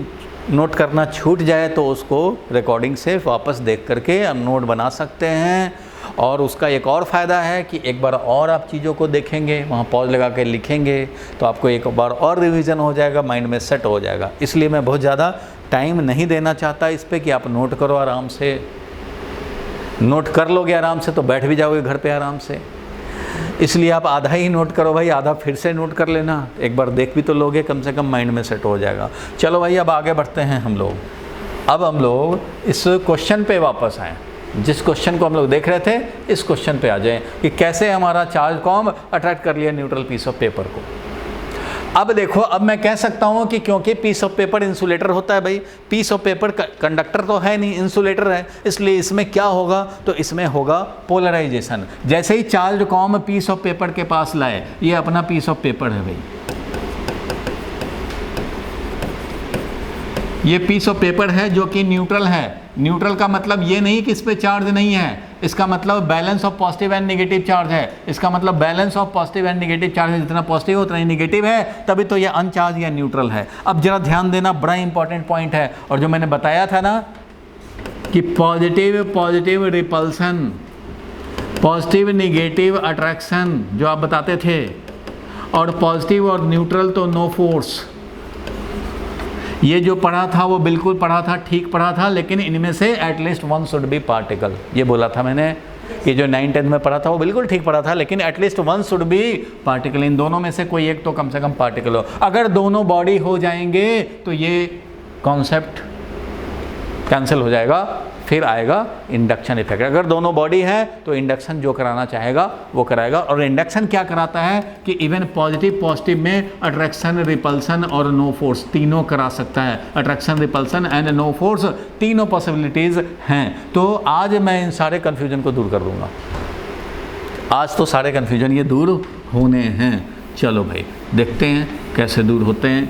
नोट करना छूट जाए तो उसको रिकॉर्डिंग से वापस देख करके हम नोट बना सकते हैं। और उसका एक और फ़ायदा है कि एक बार और आप चीज़ों को देखेंगे, वहाँ पॉज लगा के लिखेंगे तो आपको एक बार और रिवीजन हो जाएगा, माइंड में सेट हो जाएगा। इसलिए मैं बहुत ज़्यादा टाइम नहीं देना चाहता इस पे कि आप नोट करो आराम से। नोट कर लोगे आराम से तो बैठ भी जाओगे घर पे आराम से, इसलिए आप आधा ही नोट करो भाई, आधा फिर से नोट कर लेना, एक बार देख भी तो लोगे, कम से कम माइंड में सेट हो जाएगा। चलो भाई अब आगे बढ़ते हैं हम लोग। अब हम लोग इस क्वेश्चन पे वापस आएँ। जिस क्वेश्चन को हम लोग देख रहे थे इस क्वेश्चन पे आ जाएं कि कैसे हमारा चार्ज कॉम अट्रैक्ट कर लिया न्यूट्रल पीस ऑफ पेपर को। अब देखो, अब मैं कह सकता हूं कि क्योंकि पीस ऑफ पेपर इंसुलेटर होता है भाई, पीस ऑफ पेपर कंडक्टर तो है नहीं, इंसुलेटर है, इसलिए इसमें क्या होगा, तो इसमें होगा पोलराइजेशन। जैसे ही charge comb piece of paper के पास लाए, ये अपना पीस ऑफ पेपर है भाई, ये पीस ऑफ पेपर है जो कि न्यूट्रल है। न्यूट्रल का मतलब ये नहीं कि इस पे चार्ज नहीं है, इसका मतलब balance of positive and negative charge है। इसका मतलब balance of positive and negative charge है, जितना पॉजिटिव है उतना ही नेगेटिव है, तभी तो ये अनचार्ज या न्यूट्रल है। अब जरा ध्यान देना, बड़ा इंपॉर्टेंट पॉइंट है। और जो मैंने बताया था ना कि positive repulsion, positive negative attraction जो आप बताते थे, और पॉजिटिव और न्यूट्रल तो नो फोर्स, ये जो पढ़ा था वो बिल्कुल पढ़ा था, ठीक पढ़ा था, लेकिन इनमें से एटलीस्ट 1 शुड बी पार्टिकल, ये बोला था मैंने। ये जो 9-10 में पढ़ा था वो बिल्कुल ठीक पढ़ा था, लेकिन एटलीस्ट 1 शुड बी पार्टिकल, इन दोनों में से कोई एक तो कम से कम पार्टिकल हो। अगर दोनों बॉडी हो जाएंगे तो ये कॉन्सेप्ट कैंसिल हो जाएगा, फिर आएगा इंडक्शन इफेक्ट। अगर दोनों बॉडी है तो इंडक्शन जो कराना चाहेगा वो कराएगा। और इंडक्शन क्या कराता है कि इवन पॉजिटिव में अट्रैक्शन, रिपल्सन और नो फोर्स तीनों करा सकता है। Attraction, repulsion and no force तीनों पॉसिबिलिटीज़ हैं। तो आज मैं इन सारे कन्फ्यूजन को दूर कर दूंगा। आज तो सारे कन्फ्यूजन ये दूर होने हैं। चलो भाई देखते हैं कैसे दूर होते हैं।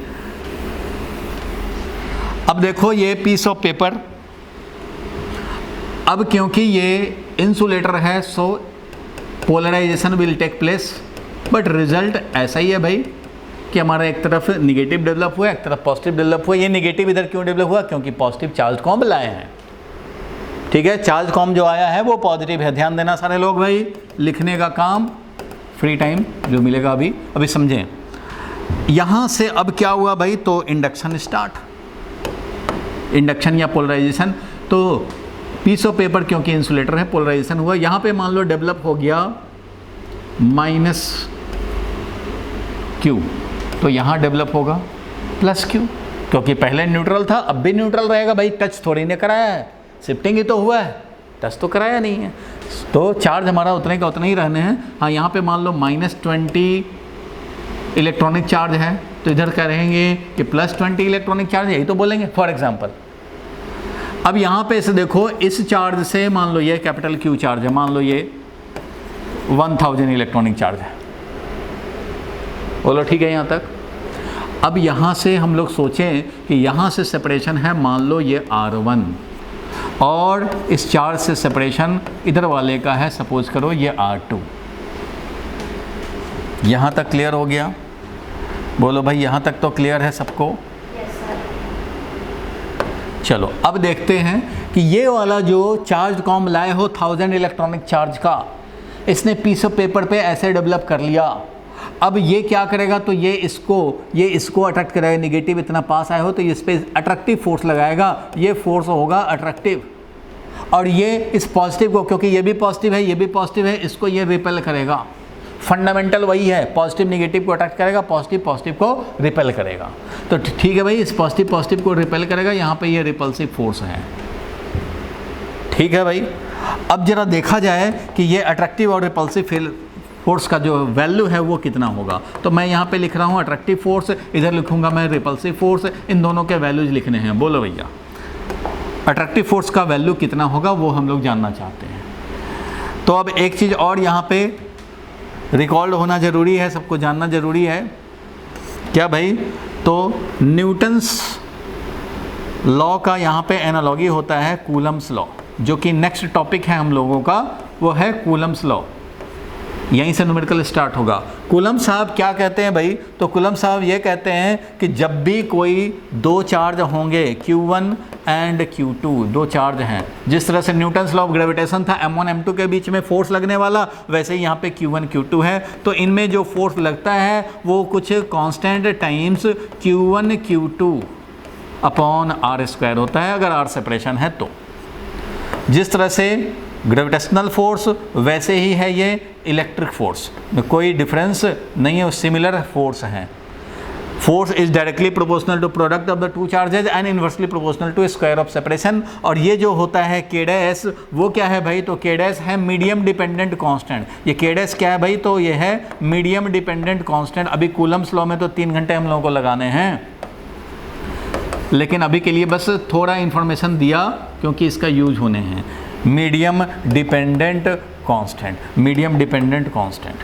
अब देखो ये पीस ऑफ पेपर, अब क्योंकि ये इंसुलेटर है so polarisation will take place, but result ऐसा ही है भाई कि हमारा एक तरफ निगेटिव डेवलप हुआ, एक तरफ पॉजिटिव डेवलप हुआ। ये निगेटिव इधर क्यों डेवलप हुआ, क्योंकि पॉजिटिव चार्ज कॉम लाए हैं। ठीक है, चार्ज कॉम जो आया है वो पॉजिटिव है। ध्यान देना सारे लोग भाई, लिखने का काम फ्री टाइम जो मिलेगा अभी समझें। यहाँ से अब क्या हुआ भाई, तो इंडक्शन स्टार्ट, इंडक्शन या पोलराइजेशन। तो पीस ऑफ पेपर क्योंकि इंसुलेटर है, पोलराइजेशन हुआ। यहाँ पे मान लो डेवलप हो गया -Q, तो यहाँ डेवलप होगा +Q, क्योंकि पहले न्यूट्रल था अब भी न्यूट्रल रहेगा भाई, टच थोड़ी ने कराया है। शिफ्टिंग ही तो हुआ है, टच तो कराया नहीं है। तो चार्ज हमारा उतने का उतना ही रहने हैं। हाँ, यहाँ पे मान लो -20 इलेक्ट्रॉनिक चार्ज है, तो इधर कहेंगे कि +20 इलेक्ट्रॉनिक चार्ज, यही तो बोलेंगे फॉर एग्जांपल। अब यहाँ पे इसे देखो, इस चार्ज से मान लो ये कैपिटल Q चार्ज है, मान लो ये 1000 इलेक्ट्रॉनिक चार्ज है, बोलो ठीक है यहाँ तक। अब यहाँ से हम लोग सोचें कि यहाँ से सेपरेशन है, मान लो ये R1, और इस चार्ज से सेपरेशन इधर वाले का है, सपोज करो ये R2। यहाँ तक क्लियर हो गया? बोलो भाई यहाँ तक तो क्लियर है सबको? Yes sir. चलो अब देखते हैं कि ये वाला जो चार्ज कॉम लाए हो 1000 इलेक्ट्रॉनिक चार्ज का, इसने पीस ऑफ पेपर पे ऐसे डेवलप कर लिया। अब ये क्या करेगा, तो ये इसको अट्रैक्ट करेगा, निगेटिव इतना पास आया हो तो इस पर अट्रैक्टिव फोर्स लगाएगा, ये फोर्स होगा अट्रैक्टिव, और ये इस पॉजिटिव को, क्योंकि ये भी पॉजिटिव है ये भी पॉजिटिव है, इसको ये रिपेल करेगा। फंडामेंटल वही है, पॉजिटिव निगेटिव को अट्रैक्ट करेगा, पॉजिटिव पॉजिटिव को रिपेल करेगा। तो ठीक है भाई, इस पॉजिटिव पॉजिटिव को रिपेल करेगा, यहाँ पे ये रिपल्सिव फोर्स है। ठीक है भाई, अब जरा देखा जाए कि ये अट्रैक्टिव और रिपल्सिव फोर्स का जो वैल्यू है वो कितना होगा। तो मैं यहाँ पे लिख रहा हूँ अट्रैक्टिव फोर्स, इधर लिखूंगा मैं रिपल्सिव फोर्स, इन दोनों के वैल्यूज लिखने हैं। बोलो भैया अट्रैक्टिव फोर्स का वैल्यू कितना होगा वो हम लोग जानना चाहते हैं। तो अब एक चीज़ और यहाँ पे रिकॉर्ड होना ज़रूरी है, सबको जानना ज़रूरी है। क्या भाई? तो न्यूटन्स लॉ का यहाँ पे एनालॉगी होता है कूलम्स लॉ, जो कि नेक्स्ट टॉपिक है हम लोगों का, वो है कूलम्स लॉ। यहीं से न्यूमेरिकल स्टार्ट होगा। कूलम साहब क्या कहते हैं भाई? तो कूलम साहब ये कहते हैं कि जब भी कोई दो चार्ज होंगे, Q1 एंड Q2, दो चार्ज हैं, जिस तरह से न्यूटन्स लॉ ऑफ ग्रेविटेशन था M1 M2 के बीच में फोर्स लगने वाला, वैसे ही यहाँ पे Q1 Q2 है। तो इनमें जो फोर्स लगता है वो कुछ constant times Q1 Q2 upon R² होता है, अगर R सेपरेशन है तो। जिस तरह से ग्रेविटेशनल फोर्स वैसे ही है ये इलेक्ट्रिक फोर्स में कोई डिफरेंस नहीं है, सिमिलर फोर्स हैं। Force is directly proportional to product of the two charges and inversely proportional to square of separation. और ये जो होता है K डैश, वो क्या है भाई? तो K डैश है मीडियम डिपेंडेंट कांस्टेंट। ये K डैश क्या है भाई? तो ये है मीडियम डिपेंडेंट कांस्टेंट। अभी कूलम्स लॉ में तो 3 घंटे हम लोगों को लगाने हैं, लेकिन अभी के लिए बस थोड़ा इंफॉर्मेशन दिया क्योंकि इसका यूज होने हैं। Medium dependent constant, medium dependent constant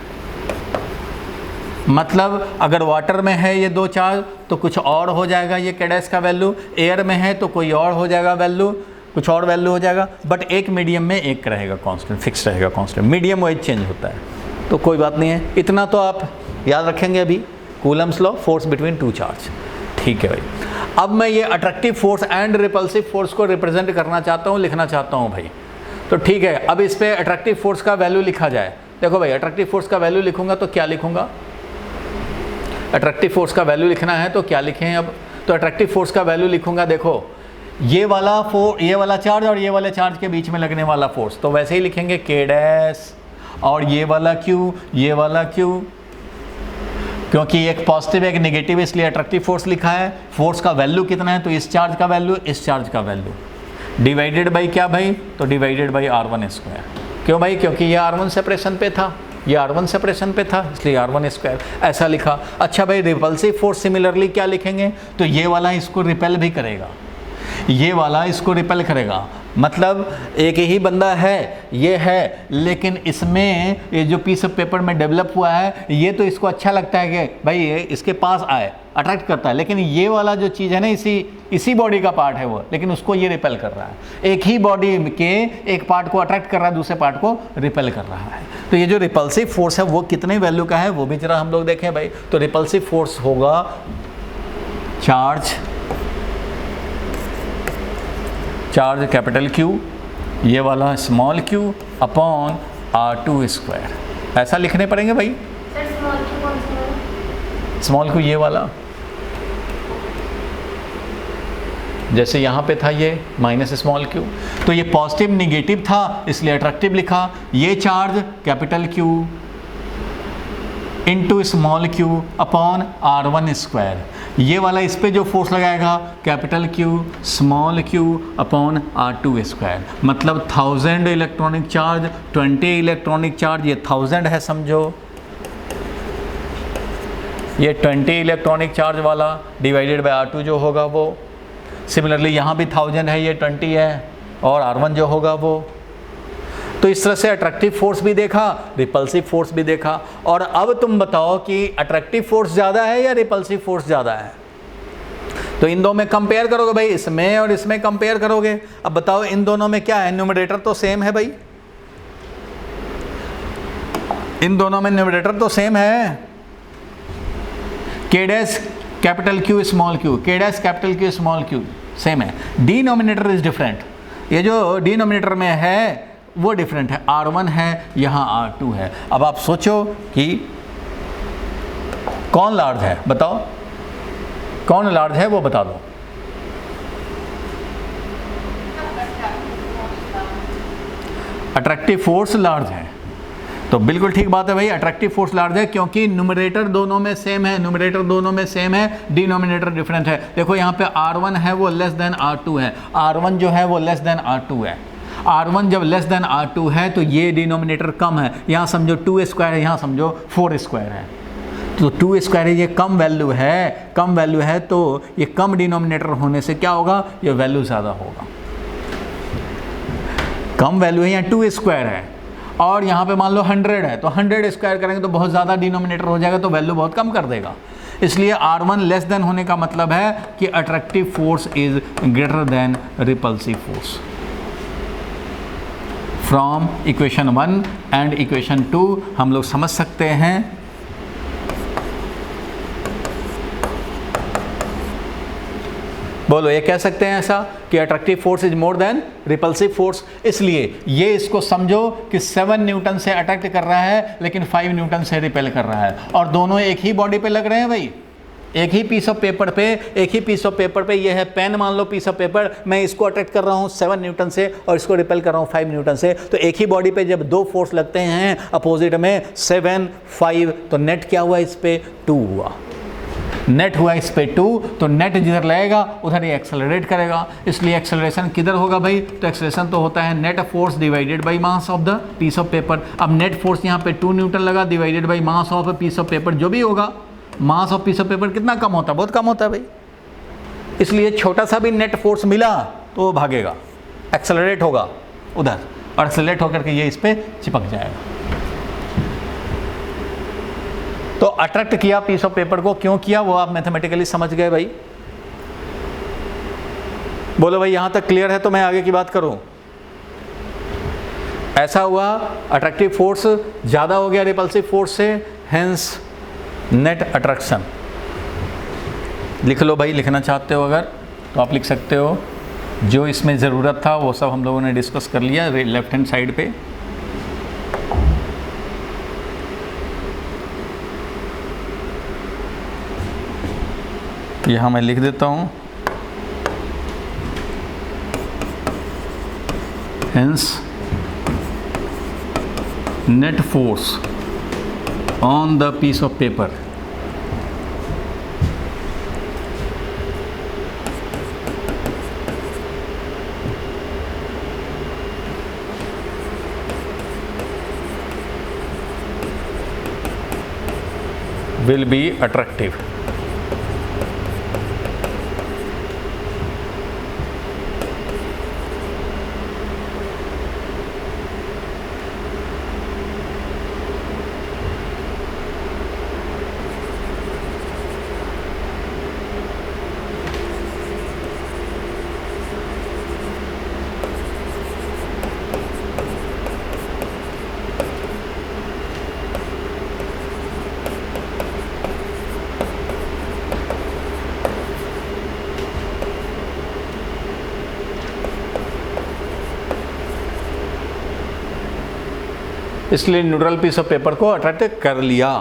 मतलब अगर वाटर में है ये दो चार्ज तो कुछ और हो जाएगा ये K डैश का वैल्यू, एयर में है तो कोई और हो जाएगा वैल्यू, कुछ और वैल्यू हो जाएगा, बट एक मीडियम में एक रहेगा कांस्टेंट, फिक्स रहेगा कांस्टेंट। मीडियम वाइज चेंज होता है, तो कोई बात नहीं है, इतना तो आप याद रखेंगे अभी। Coulomb's law, force between two charge. ठीक है भाई, अब मैं ये attractive force and repulsive force को रिप्रेजेंट करना चाहता हूँ, लिखना चाहता हूँ भाई। तो ठीक है, अब इस पे अट्रैक्टिव फोर्स का वैल्यू लिखा जाए। देखो भाई, अट्रैक्टिव फोर्स का वैल्यू लिखूंगा तो क्या लिखूंगा? अट्रैक्टिव फोर्स का वैल्यू लिखना है तो क्या लिखें अब? तो अट्रैक्टिव फोर्स का वैल्यू लिखूंगा, देखो ये वाला चार्ज और ये वाले चार्ज के बीच में लगने वाला फोर्स, तो वैसे ही लिखेंगे K डैश, और ये वाला Q, ये वाला Q, क्योंकि एक पॉजिटिव एक नेगेटिव, इसलिए अट्रैक्टिव फोर्स लिखा है। फोर्स का वैल्यू कितना है? तो इस चार्ज का वैल्यू, इस चार्ज का वैल्यू, डिवाइडेड बाई क्या भाई? तो डिवाइडेड बाई R1 स्क्वायर। क्यों भाई? क्योंकि ये R1 सेपरेशन पे था, ये R1 सेपरेशन पे था, इसलिए R1 स्क्वायर ऐसा लिखा। अच्छा भाई, रिपल्सिव फोर्स सिमिलरली क्या लिखेंगे? तो ये वाला इसको रिपेल भी करेगा, ये वाला इसको रिपेल करेगा। मतलब एक ही बंदा है, ये है, लेकिन इसमें ये जो पीस ऑफ पेपर में डेवलप हुआ है, ये तो इसको अच्छा लगता है कि भाई ये इसके पास आए, अट्रैक्ट करता है, लेकिन ये वाला जो चीज़ है ना, इसी बॉडी का पार्ट है वो, लेकिन उसको ये रिपेल कर रहा है। एक ही बॉडी के एक पार्ट को अट्रैक्ट कर रहा है, दूसरे पार्ट को रिपेल कर रहा है। तो ये जो रिपल्सिव फोर्स है वो कितने वैल्यू का है वो भी जरा हम लोग देखें भाई। तो रिपल्सिव फोर्स होगा चार्ज कैपिटल Q, ये वाला small q upon R2 square, ऐसा लिखने पड़ेंगे भाई। सर स्मॉल Q कौन सा है? स्मॉल q ये वाला, जैसे यहाँ पे था ये माइनस स्मॉल q, तो ये पॉजिटिव निगेटिव था इसलिए अट्रैक्टिव लिखा। ये charge capital Q, into small Q upon R1 square. ये वाला इस पे जो फोर्स लगाएगा capital Q small Q upon R2 square, मतलब 1000 इलेक्ट्रॉनिक चार्ज 20 इलेक्ट्रॉनिक चार्ज, ये 1000 है समझो, ये 20 इलेक्ट्रॉनिक चार्ज वाला डिवाइडेड बाय R2 जो होगा वो। सिमिलरली यहाँ भी 1000 है, ये 20 है, और R1 जो होगा वो। तो इस तरह से अट्रैक्टिव फोर्स भी देखा, रिपल्सिव फोर्स भी देखा। और अब तुम बताओ कि अट्रैक्टिव फोर्स ज़्यादा है या रिपल्सिव फोर्स ज़्यादा है? तो इन दो में कंपेयर करोगे भाई, इसमें और इसमें कंपेयर करोगे। अब बताओ इन दोनों में क्या है, न्यूमरेटर तो सेम है भाई, इन दोनों में न्यूमरेटर तो सेम है। K dash capital Q small Q, K dash capital Q small Q same है, डिनोमिनेटर इज डिफरेंट। ये जो डिनोमिनेटर में है वो डिफरेंट है, R1 है यहाँ R2 है। अब आप सोचो कि कौन लार्ज है, बताओ कौन लार्ज है वो बता दो। अट्रैक्टिव फोर्स लार्ज है, तो बिल्कुल ठीक बात है भाई, अट्रैक्टिव फोर्स लार्ज है क्योंकि न्यूमरेटर दोनों में सेम है, न्यूमरेटर दोनों में सेम है, डिनोमिनेटर डिफरेंट है। देखो यहाँ पे R1 है वो लेस देन R2 है, R1 जो है वो लेस देन R2 है। R1 जब लेस देन R2 है तो ये डिनोमिनेटर कम है, यहाँ समझो 2 स्क्वायर है, यहाँ समझो 4 स्क्वायर है, तो 2 स्क्वायर है, ये कम वैल्यू है, कम वैल्यू है, तो ये कम डिनोमिनेटर होने से क्या होगा, ये वैल्यू ज़्यादा होगा। कम वैल्यू है, यहाँ 2 स्क्वायर है, और यहाँ पे मान लो 100 है, तो 100 स्क्वायर करेंगे तो बहुत ज़्यादा डिनोमिनेटर हो जाएगा, तो वैल्यू बहुत कम कर देगा। इसलिए R1 लेस देन होने का मतलब है कि attractive force is greater than repulsive force. From equation 1 and equation 2 हम लोग समझ सकते हैं बोलो, ये कह सकते हैं ऐसा कि attractive force is more than repulsive force. इसलिए ये इसको समझो कि 7 न्यूटन से अट्रैक्ट कर रहा है लेकिन 5 न्यूटन से रिपेल कर रहा है, और दोनों एक ही बॉडी पे लग रहे हैं भाई, एक ही पीस ऑफ पेपर पे, एक ही पीस ऑफ पेपर पे। ये है पेन, मान लो पीस ऑफ पेपर, मैं इसको अट्रैक्ट कर रहा हूँ 7 न्यूटन से और इसको रिपेल कर रहा हूँ 5 न्यूटन से, तो एक ही बॉडी पे जब दो फोर्स लगते हैं अपोजिट में 7, 5, तो नेट क्या हुआ इस पे 2 हुआ, नेट हुआ इस पे 2, तो नेट जिधर लगेगा उधर ये एक्सेलरेट करेगा। इसलिए एक्सेलरेशन किधर होगा भाई, तो एक्सेलरेशन तो होता है net force divided by mass of the piece of paper. अब नेट फोर्स यहाँ पे 2 न्यूटन लगा divided by mass of piece of paper, जो भी होगा mass of piece of paper कितना कम होता है, बहुत कम होता है भाई। इसलिए छोटा सा भी नेट फोर्स मिला तो वो भागेगा, एक्सेलरेट होगा उधर, और एक्सेलरेट होकर के ये इस पे चिपक जाएगा। तो अट्रैक्ट किया पीस ऑफ पेपर को, क्यों किया वो आप मैथमेटिकली समझ गए भाई। बोलो भाई यहां तक क्लियर है, तो मैं आगे की बात करूं। ऐसा हुआ अट्रैक्टिव फोर्स ज्यादा हो गया रिपल्सिव फोर्स से, हेंस नेट अट्रैक्शन। लिख लो भाई, लिखना चाहते हो अगर तो आप लिख सकते हो। जो इसमें ज़रूरत था वो सब हम लोगों ने डिस्कस कर लिया लेफ्ट हैंड साइड पे। यहाँ मैं लिख देता हूँ, hence net force on the piece of paper will be attractive. इसलिए न्यूट्रल पीस ऑफ पेपर को अट्रैक्ट कर लिया।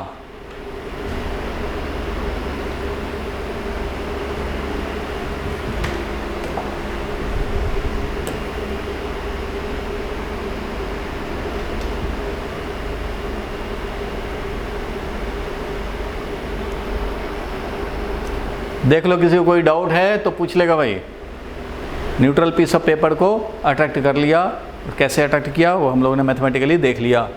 देख लो, किसी को कोई डाउट है तो पूछ लेगा भाई। न्यूट्रल पीस ऑफ पेपर को अट्रैक्ट कर लिया, कैसे अट्रैक्ट किया वो हम लोगों ने मैथमेटिकली देख लिया।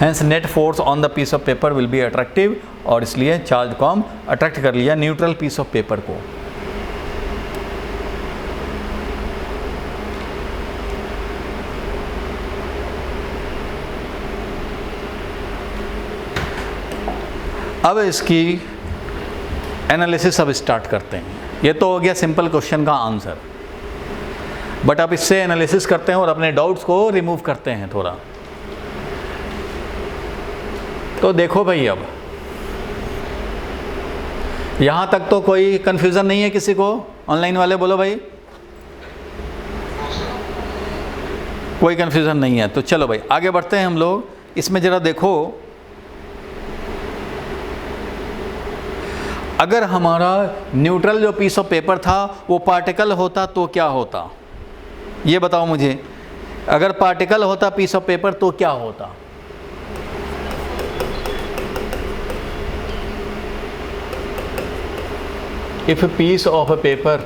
Hence net force on the piece of paper will be attractive, और इसलिए चार्ज को हम अट्रैक्ट कर लिया न्यूट्रल पीस ऑफ पेपर को। अब इसकी एनालिसिस अब स्टार्ट करते हैं। ये तो हो गया सिंपल क्वेश्चन का आंसर, बट अब इससे एनालिसिस करते हैं और अपने डाउट्स को रिमूव करते हैं थोड़ा। तो देखो भाई, अब यहां तक तो कोई कंफ्यूजन नहीं है किसी को? ऑनलाइन वाले बोलो भाई, कोई कंफ्यूजन नहीं है। तो चलो भाई आगे बढ़ते हैं हम लोग। इसमें जरा देखो, अगर हमारा न्यूट्रल जो पीस ऑफ पेपर था वो पार्टिकल होता तो क्या होता, ये बताओ मुझे। अगर पार्टिकल होता पीस ऑफ पेपर तो क्या होता? If piece of a paper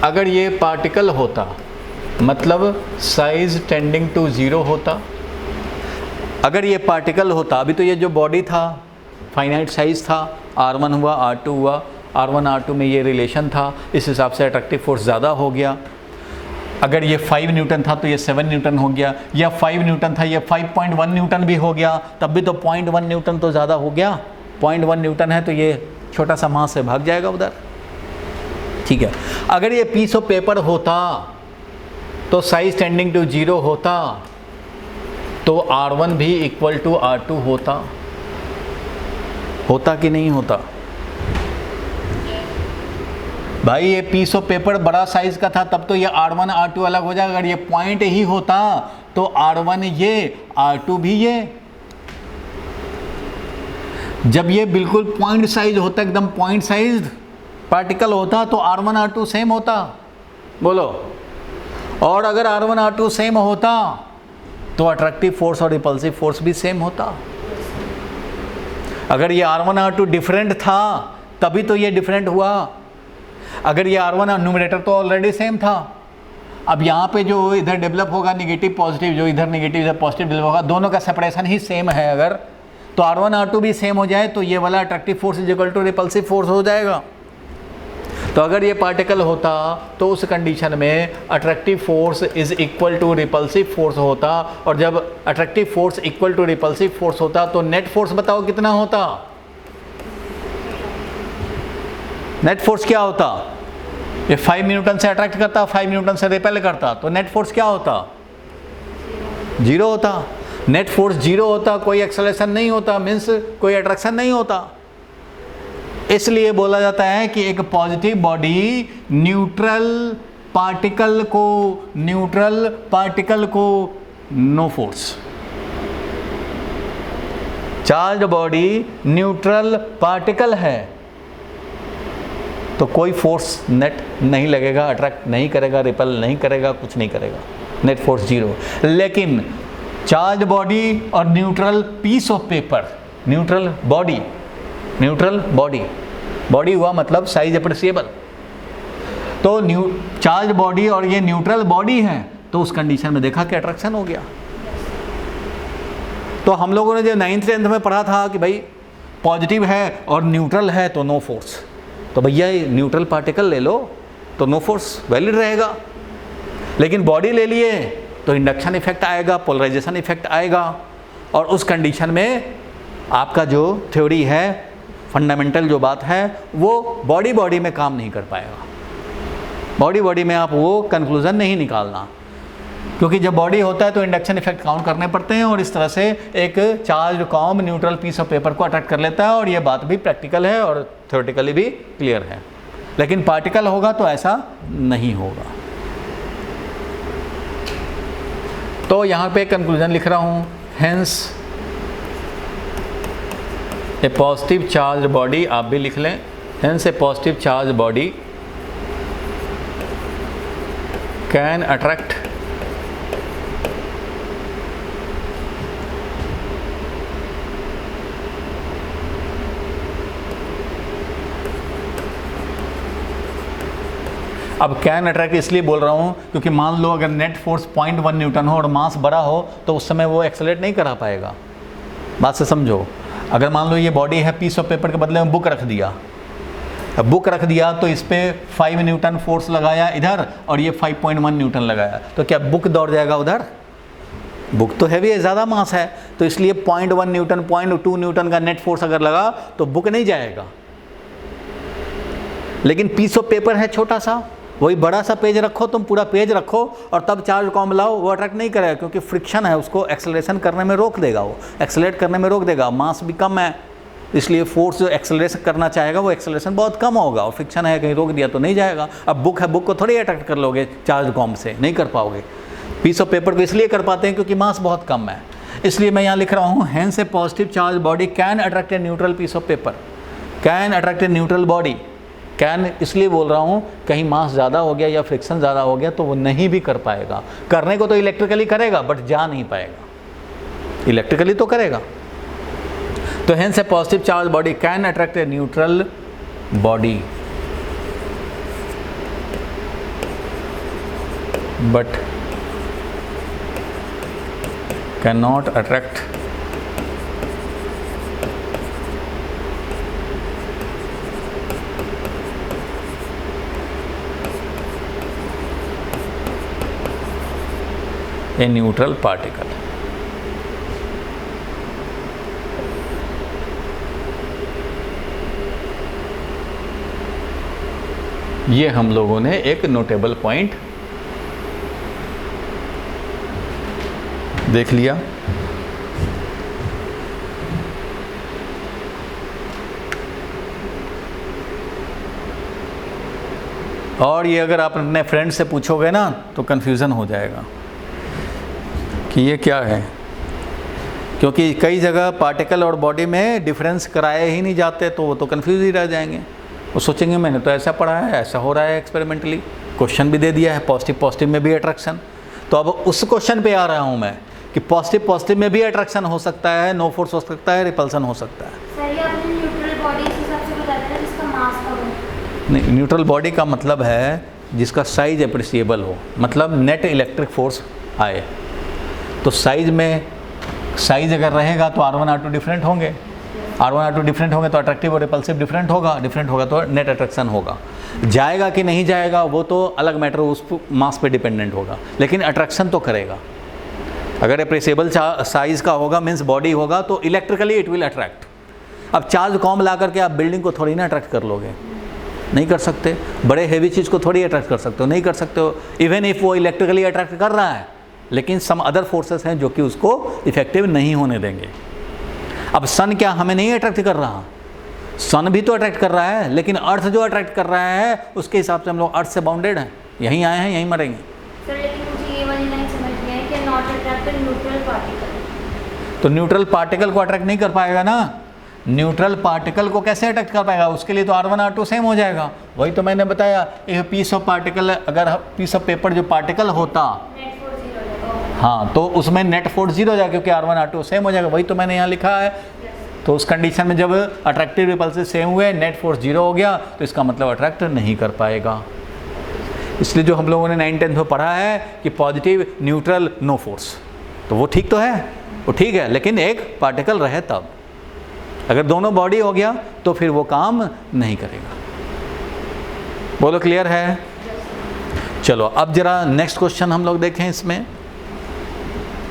अगर ये पार्टिकल होता, मतलब साइज टेंडिंग टू 0 होता। अगर ये पार्टिकल होता, अभी तो ये जो बॉडी था फाइनाइट साइज था, R1 हुआ, R2 हुआ, R1 R2 में ये रिलेशन था, इस हिसाब से अट्रैक्टिव फोर्स ज़्यादा हो गया। अगर ये 5 न्यूटन था तो ये 7 न्यूटन हो गया, या 5 न्यूटन था ये 5.1 न्यूटन भी हो गया, तब भी तो 0.1 न्यूटन तो ज़्यादा हो गया। 0.1 न्यूटन है तो ये छोटा सा मास से भाग जाएगा उधर, ठीक है। अगर ये पीस ऑफ पेपर होता तो साइज टेंडिंग टू 0 होता, तो R1 भी इक्वल टू R2 होता कि नहीं होता? भाई ये पीस ऑफ पेपर बड़ा साइज का था, तब तो ये R1 R2 अलग हो जाएगा। अगर ये पॉइंट ही होता तो R1 ये, R2 भी ये। जब ये बिल्कुल पॉइंट साइज होता, एकदम पॉइंट साइज पार्टिकल होता, तो R1 R2 सेम होता, बोलो। और अगर R1 R2 सेम होता तो अट्रैक्टिव फोर्स और रिपल्सिव फोर्स भी सेम होता। अगर ये R1 R2 डिफरेंट था तभी तो ये डिफरेंट हुआ। अगर ये R1 न्यूमरेटर तो ऑलरेडी सेम था, अब यहाँ पे जो इधर डेवलप होगा निगेटिव पॉजिटिव, जो इधर निगेटिव इधर पॉजिटिव डेवलप होगा, दोनों का सेपरेशन ही सेम है। अगर तो R1 R2 भी सेम हो जाए तो ये वाला attractive force is equal to repulsive force हो जाएगा। तो अगर ये पार्टिकल होता तो उस कंडीशन में attractive force is equal to repulsive force होता, और जब attractive force equal to repulsive force होता तो नेट फोर्स बताओ कितना होता? नेट फोर्स क्या होता? ये 5 न्यूटन से अट्रैक्ट करता, 5 न्यूटन से रिपेल करता, तो नेट फोर्स क्या होता? 0 होता। नेट फोर्स 0 होता, कोई एक्सेलरेशन नहीं होता, मीन्स कोई अट्रैक्शन नहीं होता। इसलिए बोला जाता है कि एक पॉजिटिव बॉडी न्यूट्रल पार्टिकल को no force, charge body neutral particle है तो कोई फोर्स नेट नहीं लगेगा, अट्रैक्ट नहीं करेगा, रिपेल नहीं करेगा, कुछ नहीं करेगा, नेट फोर्स 0। लेकिन चार्ज बॉडी और neutral piece of paper, neutral body हुआ मतलब साइज अप्रिसिएबल, तो चार्ज बॉडी और ये न्यूट्रल बॉडी है, तो उस कंडीशन में देखा कि अट्रैक्शन हो गया। तो हम लोगों ने जो 9th 10th में पढ़ा था कि भाई पॉजिटिव है और न्यूट्रल है तो नो फोर्स, तो भैया ये न्यूट्रल पार्टिकल ले लो तो नो फोर्स वैलिड रहेगा। लेकिन बॉडी ले लिए तो इंडक्शन इफेक्ट आएगा, पोलराइजेशन इफेक्ट आएगा, और उस कंडीशन में आपका जो थ्योरी है, फंडामेंटल जो बात है, वो बॉडी में काम नहीं कर पाएगा। बॉडी में आप वो कंक्लूजन नहीं निकालना, क्योंकि जब बॉडी होता है तो इंडक्शन इफेक्ट काउंट करने पड़ते हैं, और इस तरह से एक charge comb neutral piece of paper को अट्रैक्ट कर लेता है, और ये बात भी प्रैक्टिकल है और थ्योरेटिकली भी क्लियर है। लेकिन पार्टिकल होगा तो ऐसा नहीं होगा। तो यहाँ पे कंक्लूजन लिख रहा हूँ, hence a positive charge body, आप भी लिख लें, hence a positive charge body can attract अब कैन अट्रैक्ट इसलिए बोल रहा हूँ क्योंकि मान लो अगर नेट फोर्स 0.1 न्यूटन हो और मास बड़ा हो तो उस समय वो एक्सेलरेट नहीं करा पाएगा। बात से समझो, अगर मान लो ये बॉडी है, पीस ऑफ पेपर के बदले में बुक रख दिया, अब बुक रख दिया तो इस पर 5 न्यूटन फोर्स लगाया इधर और ये 5.1 न्यूटन लगाया, तो क्या बुक दौड़ जाएगा उधर? बुक तो हैवी है, ज़्यादा मास है, तो इसलिए 0.1 न्यूटन 0.2 न्यूटन का नेट फोर्स अगर लगा तो बुक नहीं जाएगा। लेकिन पीस ऑफ पेपर है छोटा सा, वही बड़ा सा पेज रखो, तुम पूरा पेज रखो और तब चार्ज कॉम लाओ, वो अट्रैक्ट नहीं करेगा क्योंकि फ्रिक्शन है, उसको एक्सेलरेशन करने में रोक देगा, वो एक्सेलरेट करने में रोक देगा, मास भी कम है, इसलिए फोर्स जो एक्सेलरेशन करना चाहेगा वो एक्सेलरेशन बहुत कम होगा, और फ्रिक्शन है, कहीं रोक दिया तो नहीं जाएगा। अब बुक है, बुक को थोड़ी अट्रैक्ट कर लोगे चार्ज कॉम से, नहीं कर पाओगे। पीस ऑफ पेपर को इसलिए कर पाते हैं क्योंकि मास बहुत कम है, इसलिए मैं यहाँ लिख रहा हूँ hence a positive charge body can attract a neutral piece of paper, can attract a neutral body. Can इसलिए बोल रहा हूँ कहीं मास ज़्यादा हो गया या फ्रिक्शन ज़्यादा हो गया तो वो नहीं भी कर पाएगा। करने को तो इलेक्ट्रिकली करेगा बट जा नहीं पाएगा, इलेक्ट्रिकली तो करेगा। तो hence a positive charge body can attract a neutral body but can not attract a neutral particle. ये हम लोगों ने एक नोटेबल पॉइंट देख लिया। और ये अगर आप अपने फ्रेंड से पूछोगे ना तो कन्फ्यूज़न हो जाएगा कि ये क्या है, क्योंकि कई जगह पार्टिकल और बॉडी में डिफरेंस कराए ही नहीं जाते, तो वो तो कन्फ्यूज ही रह जाएंगे। वो सोचेंगे मैंने तो ऐसा पढ़ा है, ऐसा हो रहा है एक्सपेरिमेंटली, क्वेश्चन भी दे दिया है पॉजिटिव पॉजिटिव में भी अट्रैक्शन। तो अब उस क्वेश्चन पे आ रहा हूँ मैं कि पॉजिटिव पॉजिटिव में भी अट्रैक्शन हो सकता है, नो फोर्स हो सकता है, रिपल्सन हो सकता है। सर ये आपने न्यूट्रल बॉडी इस हिसाब से बताया था जिसका मास कम हो। नहीं, न्यूट्रल बॉडी का मतलब है जिसका साइज एप्रिसिएबल हो, मतलब नेट इलेक्ट्रिक फोर्स आए। तो साइज अगर रहेगा तो R1 R2 डिफरेंट होंगे, R1 R2 डिफरेंट होंगे तो अट्रैक्टिव और रिपल्सिव डिफरेंट होगा तो नेट अट्रैक्शन होगा। जाएगा कि नहीं जाएगा वो तो अलग मैटर, उस मास पे डिपेंडेंट होगा, लेकिन अट्रैक्शन तो करेगा। अगर एप्रिसिएबल साइज का होगा मीन्स बॉडी होगा तो इलेक्ट्रिकली इट विल अट्रैक्ट। अब चार्ज कॉम ला करके आप बिल्डिंग को थोड़ी ना अट्रैक्ट कर लोगे, नहीं कर सकते। बड़े हैवी चीज़ को थोड़ी अट्रैक्ट कर सकते हो, नहीं कर सकते हो। इवन इफ वो इलेक्ट्रिकली अट्रैक्ट कर रहा है, लेकिन सम अदर फोर्सेस हैं जो कि उसको इफेक्टिव नहीं होने देंगे। अब सन क्या हमें नहीं अट्रैक्ट कर रहा? सन भी तो अट्रैक्ट कर रहा है, लेकिन अर्थ जो अट्रैक्ट कर रहा है उसके हिसाब से हम लोग अर्थ से बाउंडेड हैं, यहीं आए हैं यहीं मरेंगे। सर लेकिन मुझे ये वाली लाइन समझ में आई कि नॉट अट्रैक्ट न्यूट्रल पार्टिकल। तो न्यूट्रल पार्टिकल को अट्रैक्ट नहीं कर पाएगा ना। न्यूट्रल पार्टिकल को कैसे अट्रैक्ट कर पाएगा? उसके लिए तो R1 R2 सेम हो जाएगा। वही तो मैंने बताया, एक पीस ऑफ पार्टिकल, अगर पीस ऑफ पेपर जो पार्टिकल होता, नेट फोर्स 0 हो जाएगा। हाँ, तो उसमें नेट फोर्स 0 हो जाएगा क्योंकि R1 R2 सेम हो जाएगा। वही तो मैंने यहाँ लिखा है। तो उस कंडीशन में जब अट्रैक्टिव रिपल्सिव सेम हुए, नेट फोर्स 0 हो गया, तो इसका मतलब अट्रैक्ट नहीं कर पाएगा। इसलिए जो हम लोगों ने 9th-10th में पढ़ा है कि पॉजिटिव न्यूट्रल नो फोर्स, तो वो ठीक तो है, वो ठीक है, लेकिन एक पार्टिकल रहे तब। अगर दोनों बॉडी हो गया तो फिर वो काम नहीं करेगा। बोलो क्लियर है? चलो अब जरा नेक्स्ट क्वेश्चन हम लोग देखें। इसमें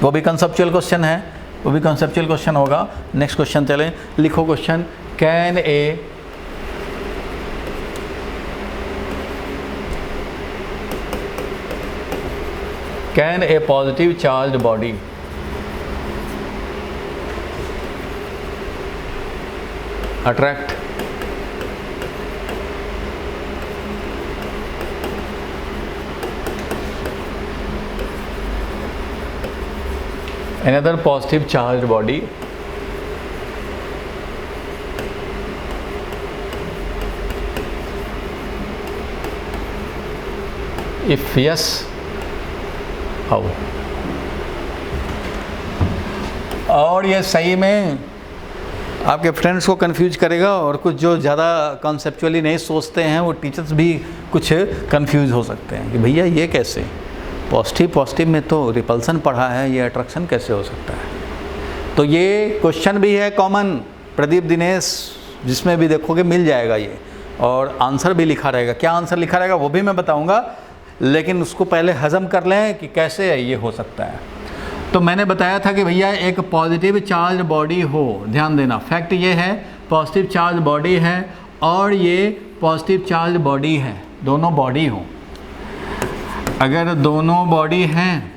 वो भी कंसेप्चुअल क्वेश्चन है, वो भी कंसेप्चुअल क्वेश्चन होगा। नेक्स्ट क्वेश्चन चलें, लिखो question. Can a positive charge body attract another positive charged body if yes, how? और ये सही में आपके फ्रेंड्स को कंफ्यूज करेगा, और कुछ जो ज़्यादा कॉन्सेप्चुअली नहीं सोचते हैं वो टीचर्स भी कुछ कंफ्यूज हो सकते हैं कि भैया ये कैसे, पॉजिटिव में तो रिपल्सन पढ़ा है, ये अट्रैक्शन कैसे हो सकता है। तो ये क्वेश्चन भी है कॉमन, प्रदीप दिनेश जिसमें भी देखोगे मिल जाएगा ये, और आंसर भी लिखा रहेगा। क्या आंसर लिखा रहेगा वो भी मैं बताऊंगा, लेकिन उसको पहले हजम कर लें कि कैसे ये हो सकता है। तो मैंने बताया था कि भैया एक पॉजिटिव चार्ज बॉडी हो, ध्यान देना, फैक्ट ये है पॉजिटिव चार्ज बॉडी है और ये पॉजिटिव चार्ज बॉडी है, दोनों बॉडी हो। अगर दोनों बॉडी हैं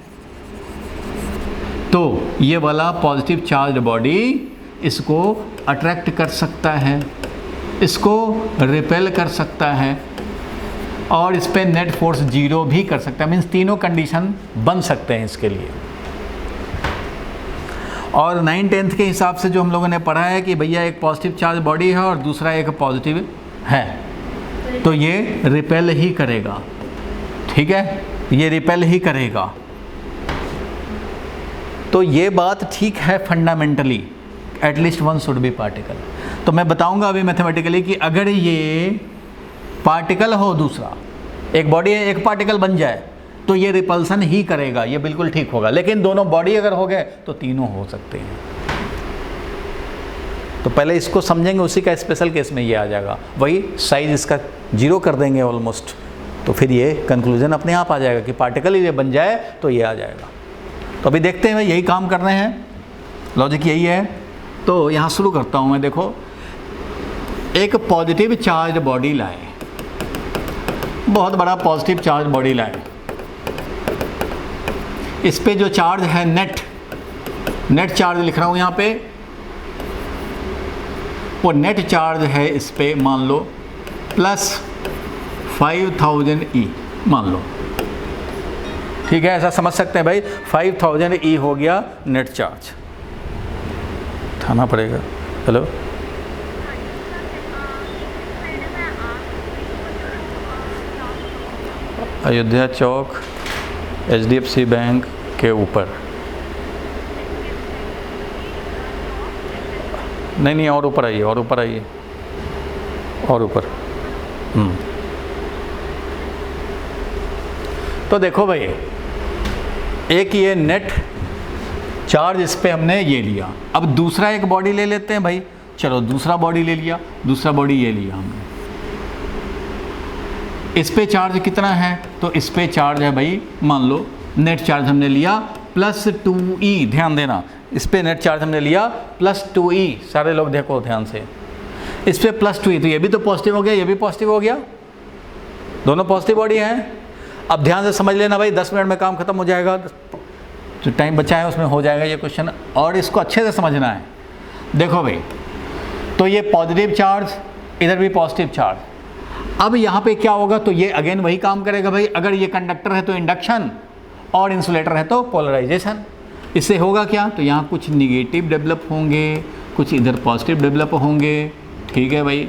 तो ये वाला पॉजिटिव चार्ज बॉडी इसको अट्रैक्ट कर सकता है, इसको रिपेल कर सकता है, और इस पर नेट फोर्स 0 भी कर सकता है। मीन्स तीनों कंडीशन बन सकते हैं इसके लिए। और 9-10th के हिसाब से जो हम लोगों ने पढ़ा है कि भैया एक पॉजिटिव चार्ज बॉडी है और दूसरा एक पॉजिटिव है, तो ये रिपेल ही करेगा, ठीक है, ये रिपेल ही करेगा। तो ये बात ठीक है fundamentally, at least one should be particle. तो मैं बताऊंगा अभी मैथमेटिकली कि अगर ये पार्टिकल हो, दूसरा एक बॉडी है एक पार्टिकल बन जाए, तो ये रिपल्सन ही करेगा, ये बिल्कुल ठीक होगा। लेकिन दोनों बॉडी अगर हो गए तो तीनों हो सकते हैं। तो पहले इसको समझेंगे, उसी का स्पेशल केस में ये आ जाएगा, वही साइज इसका 0 कर देंगे ऑलमोस्ट, तो फिर ये कंक्लूजन अपने आप आ जाएगा कि पार्टिकल ये बन जाए तो ये आ जाएगा। तो अभी देखते हैं, यही काम कर रहे हैं, लॉजिक यही है। तो यहाँ शुरू करता हूँ मैं। देखो, एक पॉजिटिव चार्ज बॉडी लाए, बहुत बड़ा पॉजिटिव चार्ज बॉडी लाए, इस पे जो चार्ज है नेट चार्ज लिख रहा हूँ यहाँ पे, वो नेट चार्ज है इस पे मान लो प्लस 5000 E मान लो, ठीक है, ऐसा समझ सकते हैं भाई। 5000 E हो गया नेट चार्ज, उठाना पड़ेगा। हेलो, अयोध्या चौक HDFC बैंक के ऊपर, नहीं और ऊपर आइए, और ऊपर आइए, और ऊपर। तो देखो भाई, एक ये नेट चार्ज इस पे हमने ये लिया, अब दूसरा एक बॉडी ले लेते हैं भाई। चलो दूसरा बॉडी ले लिया, दूसरा बॉडी ये लिया हमने, इस पे चार्ज कितना है, तो इस पे चार्ज है भाई मान लो नेट चार्ज हमने लिया प्लस 2E, ध्यान देना, इस पे नेट चार्ज हमने लिया प्लस 2E, सारे लोग देखो ध्यान से, इस पे प्लस 2E, तो ये भी तो पॉजिटिव हो गया, ये भी पॉजिटिव हो गया, दोनों पॉजिटिव बॉडी हैं। अब ध्यान से समझ लेना भाई, 10 मिनट में काम खत्म हो जाएगा, जो टाइम बचा है उसमें हो जाएगा ये क्वेश्चन, और इसको अच्छे से समझना है। देखो भाई, तो ये पॉजिटिव चार्ज, इधर भी पॉजिटिव चार्ज, अब यहाँ पे क्या होगा, तो ये अगेन वही काम करेगा भाई। अगर ये कंडक्टर है तो इंडक्शन, और इंसुलेटर है तो पोलराइजेशन। इससे होगा क्या, तो यहाँ कुछ निगेटिव डेवलप होंगे, कुछ इधर पॉजिटिव डेवलप होंगे, ठीक है भाई।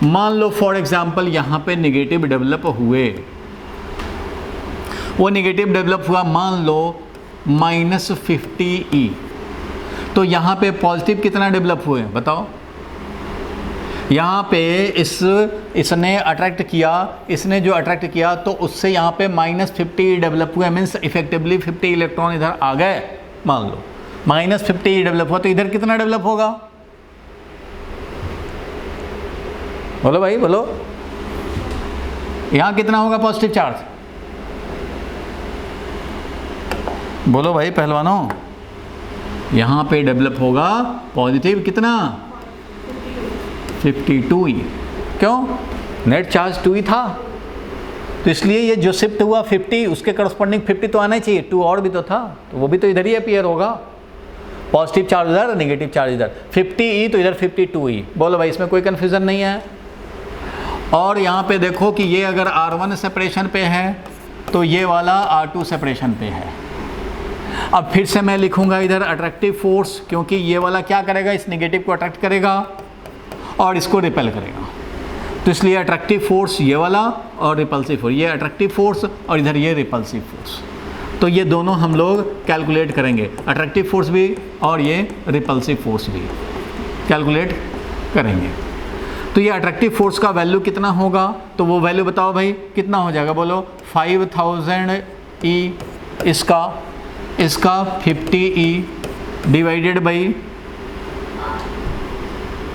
मान लो फॉर एग्जांपल यहाँ पे निगेटिव डेवलप हुए, वो निगेटिव डेवलप हुआ मान लो -50E, तो यहाँ पे पॉजिटिव कितना डेवलप हुए बताओ। यहाँ पे इसने अट्रैक्ट किया, इसने जो अट्रैक्ट किया तो उससे यहाँ पे -50 डेवलप हुआ, मीन्स इफेक्टिवली 50 इलेक्ट्रॉन इधर आ गए। मान लो -50 डेवलप हुआ, तो इधर कितना डेवलप होगा, बोलो भाई बोलो, यहाँ कितना होगा पॉजिटिव चार्ज, बोलो भाई पहलवानों, यहाँ पे डेवलप होगा पॉजिटिव कितना 52E। क्यों, नेट चार्ज 2E था, तो इसलिए ये जो शिफ्ट हुआ 50, उसके करस्पॉन्डिंग 50 तो आना ही चाहिए, 2 और भी तो था, तो वो भी तो इधर ही अपीयर होगा, पॉजिटिव चार्ज इधर, नेगेटिव चार्ज इधर, 50E तो इधर 52E। बोलो भाई, इसमें कोई कन्फ्यूज़न नहीं है। और यहाँ पे देखो कि ये अगर R1 सेपरेशन पे है तो ये वाला R2 सेपरेशन पे है। अब फिर से मैं लिखूँगा इधर अट्रैक्टिव फोर्स, क्योंकि ये वाला क्या करेगा, इस नेगेटिव को अट्रैक्ट करेगा और इसको रिपेल करेगा, तो इसलिए अट्रैक्टिव फोर्स ये वाला और रिपल्सिव फोर्स, ये अट्रैक्टिव फोर्स और इधर ये रिपल्सिव फोर्स। तो ये दोनों हम लोग कैलकुलेट करेंगे, अट्रैक्टिव फोर्स भी और ये रिपल्सिव फोर्स भी। कैलकुलेट करेंगे। तो ये अट्रैक्टिव फोर्स का वैल्यू कितना होगा, तो वो वैल्यू बताओ भाई कितना हो जाएगा, बोलो 5000 E, इसका 50 E divided by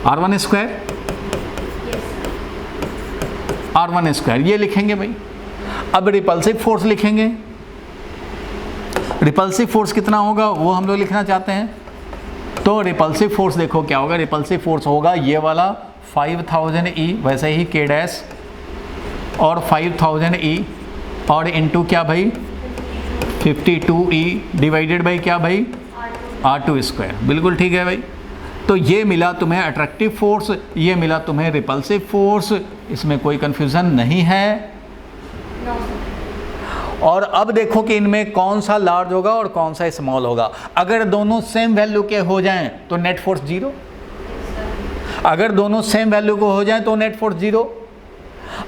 R1 square, R1 square ये लिखेंगे भाई। अब रिपल्सिव फोर्स लिखेंगे, रिपल्सिव फोर्स कितना होगा वो हम लोग लिखना चाहते हैं। तो रिपल्सिव फोर्स देखो क्या होगा, रिपल्सिव फोर्स होगा ये वाला 5000 E, वैसे ही K डैश और 5000 E और इनटू क्या भाई 52 E डिवाइडेड बाई क्या भाई R2 स्क्वायर। बिल्कुल ठीक है भाई। तो ये मिला तुम्हें अट्रैक्टिव फोर्स, ये मिला तुम्हें रिपल्सिव फोर्स, इसमें कोई कंफ्यूजन नहीं है। और अब देखो कि इनमें कौन सा लार्ज होगा और कौन सा स्मॉल होगा। अगर दोनों सेम वैल्यू के हो जाएं तो नेट फोर्स 0, अगर दोनों सेम वैल्यू को हो जाएं तो नेट फोर्स 0,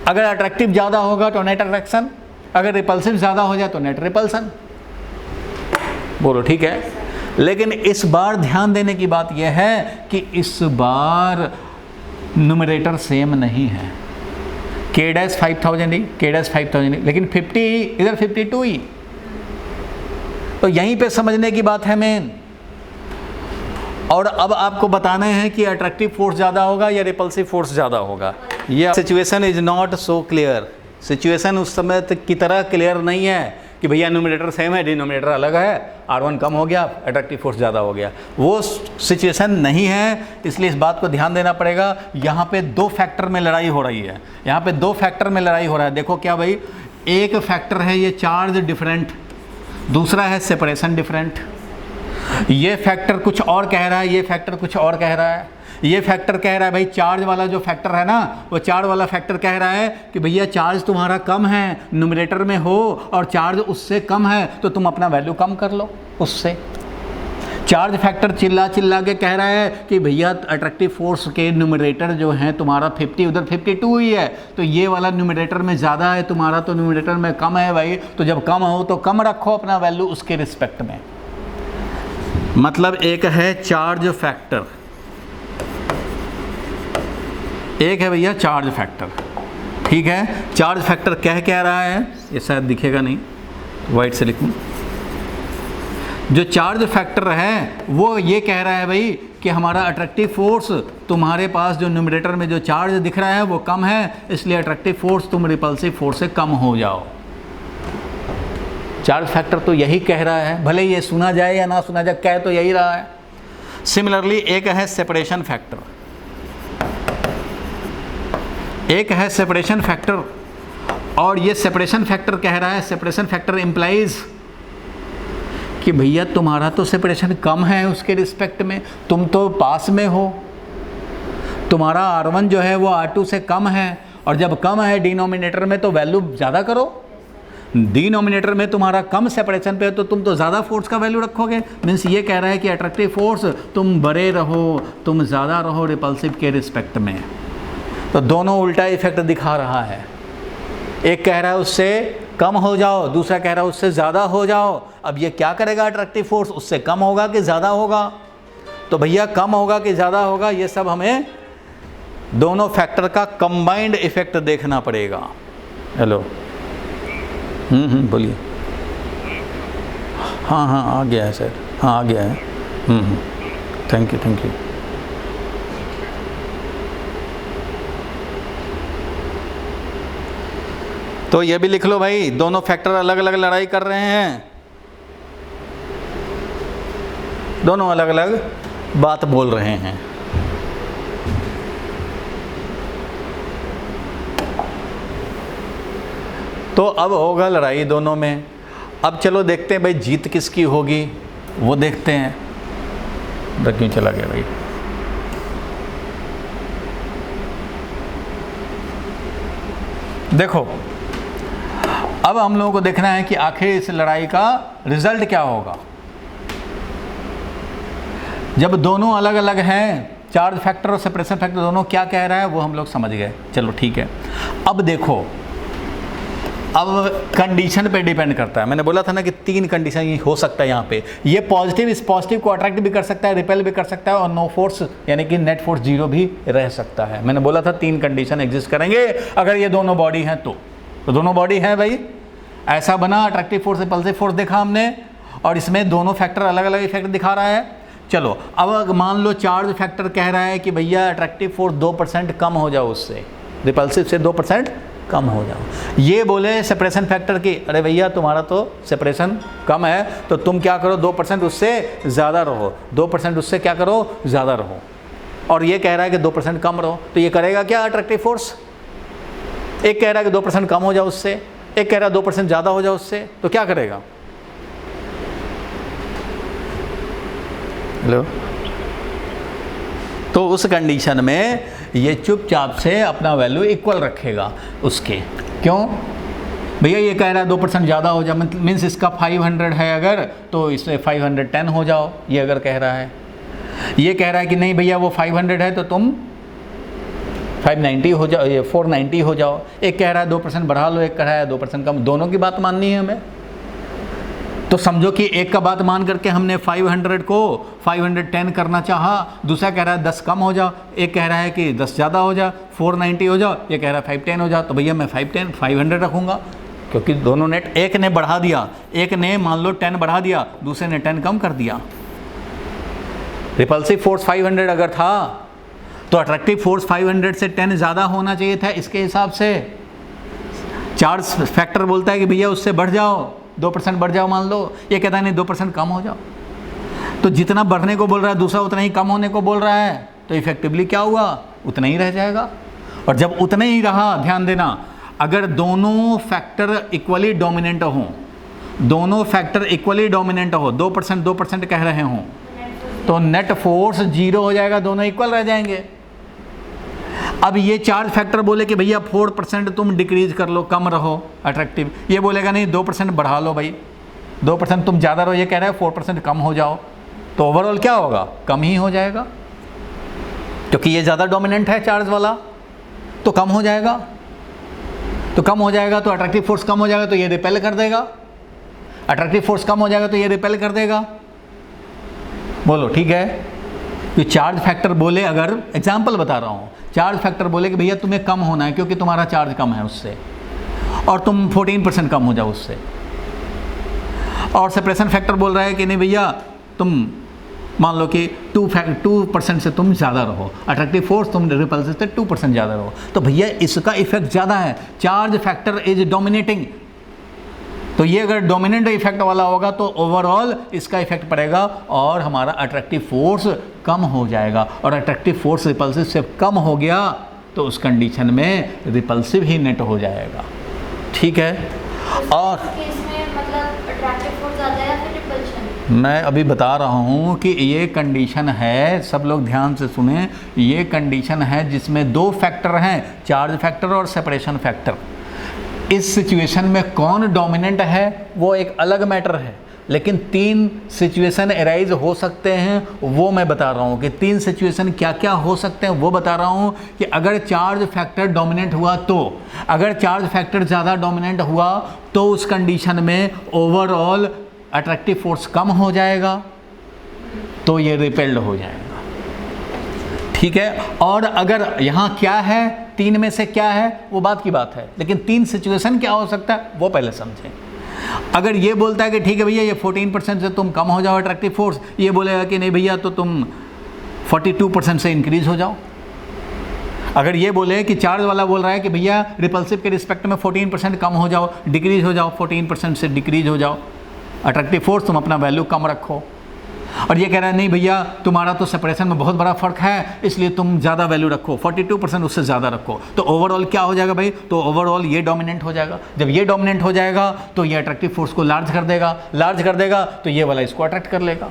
अगर अट्रैक्टिव ज़्यादा होगा तो नेट अट्रैक्शन, अगर रिपल्सिव ज़्यादा हो जाए तो नेट रिपल्सन। बोलो ठीक है। लेकिन इस बार ध्यान देने की बात यह है कि इस बार न्यूमरेटर सेम नहीं है। K dash 5000 E, K dash 5000 E, लेकिन 50 E इधर 52 E। तो यहीं पे समझने की बात है मेन। और अब आपको बताना है कि अट्रैक्टिव फोर्स ज़्यादा होगा या रिपल्सिव फोर्स ज़्यादा होगा। ये situation is not so clear, situation उस समय की तरह क्लियर नहीं है कि भैया न्यूमरेटर सेम है डिनोमिनेटर अलग है, R1 कम हो गया अट्रैक्टिव फोर्स ज़्यादा हो गया, वो सिचुएशन नहीं है। इसलिए इस बात को ध्यान देना पड़ेगा। यहाँ पे दो फैक्टर में लड़ाई हो रही है, यहाँ पे दो फैक्टर में लड़ाई हो रहा है। देखो क्या भाई, एक फैक्टर है ये चार्ज डिफरेंट, दूसरा है सेपरेशन डिफरेंट। ये फैक्टर कुछ और कह रहा है, ये फैक्टर कुछ और कह रहा है। ये फैक्टर कह रहा है भाई, चार्ज वाला जो फैक्टर है ना, वो चार्ज वाला फैक्टर कह रहा है कि भैया चार्ज तुम्हारा कम है, न्यूमरेटर में हो और चार्ज उससे कम है तो तुम अपना वैल्यू कम कर लो उससे। चार्ज फैक्टर चिल्ला चिल्ला के कह रहा है कि भैया अट्रैक्टिव फोर्स के न्यूमरेटर जो है तुम्हारा 50, उधर 52 ही है, तो ये वाला न्यूमरेटर में ज़्यादा है, तुम्हारा तो न्यूमरेटर में कम है भाई। तो जब कम हो तो कम रखो अपना वैल्यू उसके रिस्पेक्ट में। मतलब एक है चार्ज फैक्टर, एक है भैया चार्ज फैक्टर। ठीक है, चार्ज फैक्टर कह रहा है, ये शायद दिखेगा नहीं, वाइट से लिखूं। जो चार्ज फैक्टर है वो ये कह रहा है भाई कि हमारा अट्रैक्टिव फोर्स तुम्हारे पास जो न्यूमरेटर में जो चार्ज दिख रहा है वो कम है, इसलिए अट्रैक्टिव फोर्स तुम रिपल्सिव फोर्स से कम हो जाओ। चार्ज फैक्टर तो यही कह रहा है, भले ये सुना जाए या ना सुना जाए, कह तो यही रहा है। सिमिलरली एक है सेपरेशन फैक्टर, एक है सेपरेशन फैक्टर, और ये सेपरेशन फैक्टर कह रहा है, सेपरेशन फैक्टर इम्प्लाइज कि भैया तुम्हारा तो सेपरेशन कम है उसके रिस्पेक्ट में, तुम तो पास में हो, तुम्हारा R1 जो है वो R2 से कम है, और जब कम है डिनोमिनेटर में तो वैल्यू ज़्यादा करो। डिनोमिनेटर में तुम्हारा कम सेपरेशन पे है तो तुम तो ज़्यादा फोर्स का वैल्यू रखोगे। मीन्स ये कह रहा है कि अट्रैक्टिव फोर्स तुम बड़े रहो, तुम ज़्यादा रहो रिपल्सिव के रिस्पेक्ट में। तो दोनों उल्टा इफेक्ट दिखा रहा है, एक कह रहा है उससे कम हो जाओ, दूसरा कह रहा है उससे ज़्यादा हो जाओ। अब ये क्या करेगा अट्रैक्टिव फोर्स, उससे कम होगा कि ज़्यादा होगा? तो भैया कम होगा कि ज़्यादा होगा, ये सब हमें दोनों फैक्टर का कंबाइंड इफेक्ट देखना पड़ेगा। हेलो, बोलिए। हाँ आ गया है सर, हाँ आ गया है। Thank you. तो ये भी लिख लो भाई, दोनों फैक्टर अलग अलग लड़ाई कर रहे हैं, दोनों अलग अलग बात बोल रहे हैं। तो अब होगा लड़ाई दोनों में। अब चलो देखते हैं भाई जीत किसकी होगी, वो देखते हैं। क्यों चला गया भाई? देखो, अब हम लोगों को देखना है कि आखिर इस लड़ाई का रिजल्ट क्या होगा। जब दोनों अलग अलग हैं, चार्ज फैक्टर और सेपरेशन फैक्टर दोनों क्या कह रहा है वो हम लोग समझ गए। चलो ठीक है। अब देखो, अब कंडीशन पे डिपेंड करता है। मैंने बोला था ना कि 3 कंडीशन हो सकता है यहाँ पे। ये पॉजिटिव, इस पॉजिटिव को अट्रैक्ट भी कर सकता है, रिपेल भी कर सकता है, और नो फोर्स यानी कि नेट फोर्स 0 भी रह सकता है। मैंने बोला था 3 कंडीशन एग्जिस्ट करेंगे अगर ये दोनों बॉडी हैं तो दोनों बॉडी हैं भाई। ऐसा बना अट्रैक्टिव फोर्स, रिपल्सिव फोर्स देखा हमने, और इसमें दोनों फैक्टर अलग अलग इफेक्ट दिखा रहा है। चलो अब मान लो चार्ज फैक्टर कह रहा है कि भैया अट्रैक्टिव फोर्स 2% कम हो जाओ, उससे रिपल्सिव से 2% कम हो जाओ। ये बोले सेपरेशन फैक्टर की, अरे भैया तुम्हारा तो सेपरेशन कम है तो तुम क्या करो 2% उससे ज़्यादा रहो, 2% उससे क्या करो ज़्यादा रहो। और ये कह रहा है कि 2% कम रहो, तो ये करेगा क्या अट्रैक्टिव फोर्स? एक कह रहा है कि 2% कम हो जाओ उससे, एक कह रहा है 2% ज़्यादा हो जाओ उससे, तो क्या करेगा? हेलो, तो उस कंडीशन में ये चुपचाप से अपना वैल्यू इक्वल रखेगा उसके। क्यों भैया? ये कह रहा है 2% ज़्यादा हो जाए, मीन्स इसका 500 है अगर, तो इसमें 510 हो जाओ, ये अगर कह रहा है। ये कह रहा है कि नहीं भैया वो 500 है तो तुम 590 हो जाओ, ये 490 हो जाओ। एक कह रहा है 2% बढ़ा लो, एक कह रहा है 2% कम, दोनों की बात माननी है हमें। तो समझो कि एक का बात मान करके हमने 500 को 510 करना चाहा, दूसरा कह रहा है 10 कम हो जाओ, एक कह रहा है कि 10 ज़्यादा हो जाओ, 490 हो जाओ, ये कह रहा है 510 हो जाओ। तो भैया मैं 500 रखूँगा, क्योंकि दोनों ने, एक ने बढ़ा दिया, एक ने मान लो 10 बढ़ा दिया, दूसरे ने 10 कम कर दिया। रिपल्सिव फोर्स 500 अगर था तो अट्रैक्टिव फोर्स 500 से 10 ज़्यादा होना चाहिए था इसके हिसाब से। चार्ज फैक्टर बोलता है कि भैया उससे बढ़ जाओ, 2% बढ़ जाओ मान लो, ये कहता है नहीं 2% कम हो जाओ। तो जितना बढ़ने को बोल रहा है दूसरा उतना ही कम होने को बोल रहा है, तो इफेक्टिवली क्या हुआ? उतना ही रह जाएगा। और जब उतना ही रहा, ध्यान देना, अगर दोनों फैक्टर इक्वली डोमिनेंट हों, दोनों फैक्टर इक्वली डोमिनेंट हो, 2% कह रहे हों, तो नेट फोर्स 0 हो जाएगा, दोनों इक्वल रह जाएंगे। अब ये चार्ज फैक्टर बोले कि भैया 4% तुम डिक्रीज कर लो, कम रहो अट्रैक्टिव, ये बोलेगा नहीं 2% बढ़ा लो भाई, 2% तुम ज़्यादा रहो, ये कह रहा है 4% कम हो जाओ, तो ओवरऑल क्या होगा? कम ही हो जाएगा, क्योंकि ये ज़्यादा डोमिनेंट है चार्ज वाला, तो कम हो जाएगा। तो कम हो जाएगा तो अट्रैक्टिव फोर्स कम हो जाएगा, तो ये रिपेल कर देगा। अट्रैक्टिव फोर्स कम हो जाएगा तो ये रिपेल कर देगा। बोलो ठीक है? ये चार्ज फैक्टर बोले, अगर एग्जाम्पल बता रहा हूँ, चार्ज फैक्टर बोले कि भैया तुम्हें कम होना है क्योंकि तुम्हारा चार्ज कम है उससे, और तुम 14% कम हो जाओ उससे। और सेपरेशन फैक्टर बोल रहा है कि नहीं भैया तुम मान लो कि 2% से तुम ज़्यादा रहो, अट्रैक्टिव फोर्स तुम रिपल्सिव से 2% ज़्यादा रहो, तो भैया इसका इफेक्ट ज़्यादा है, चार्ज फैक्टर इज डोमिनेटिंग। तो ये अगर डोमिनेंट इफेक्ट वाला होगा तो ओवरऑल इसका इफेक्ट पड़ेगा और हमारा अट्रैक्टिव फोर्स कम हो जाएगा। और अट्रैक्टिव फोर्स रिपल्सिव से कम हो गया तो उस कंडीशन में रिपल्सिव ही नेट हो जाएगा। ठीक है? और केस में मतलब अट्रैक्टिव फोर्स ज़्यादा है या फिर रिपल्शन? मैं अभी बता रहा हूँ कि ये कंडीशन है, सब लोग ध्यान से सुने, ये कंडीशन है जिसमें 2 फैक्टर हैं, चार्ज फैक्टर और सेपरेशन फैक्टर। इस सिचुएशन में कौन डोमिनेंट है वो एक अलग मैटर है, लेकिन 3 सिचुएशन अराइज हो सकते हैं, वो मैं बता रहा हूँ कि 3 सिचुएशन क्या क्या हो सकते हैं वो बता रहा हूँ। कि अगर चार्ज फैक्टर डोमिनेंट हुआ तो, अगर चार्ज फैक्टर ज़्यादा डोमिनेंट हुआ तो उस कंडीशन में ओवरऑल अट्रैक्टिव फोर्स कम हो जाएगा, तो ये रिपेल्ड हो जाएगा। ठीक है? और अगर यहाँ क्या है, 3 में से क्या है वो बात की बात है, लेकिन 3 सिचुएशन क्या हो सकता है वो पहले समझें। अगर ये बोलता है कि ठीक है भैया ये 14% से तुम कम हो जाओ अट्रैक्टिव फोर्स, ये बोलेगा कि नहीं भैया तो तुम 42% से इंक्रीज हो जाओ। अगर ये बोले कि चार्ज वाला बोल रहा है कि भैया रिपल्सिव के रिस्पेक्ट में 14% कम हो जाओ, डिक्रीज हो जाओ, 14% से डिक्रीज हो जाओ, अट्रैक्टिव फोर्स तुम अपना वैल्यू कम रखो। और ये कह रहा है नहीं भैया तुम्हारा तो सेपरेशन में बहुत बड़ा फ़र्क है इसलिए तुम ज़्यादा वैल्यू रखो, 42% उससे ज़्यादा रखो, तो ओवरऑल क्या हो जाएगा भाई? तो ओवरऑल ये डोमिनेंट हो जाएगा। जब ये डोमिनेंट हो जाएगा तो ये अट्रैक्टिव फोर्स को लार्ज कर देगा, लार्ज कर देगा तो ये वाला इसको अट्रैक्ट कर लेगा।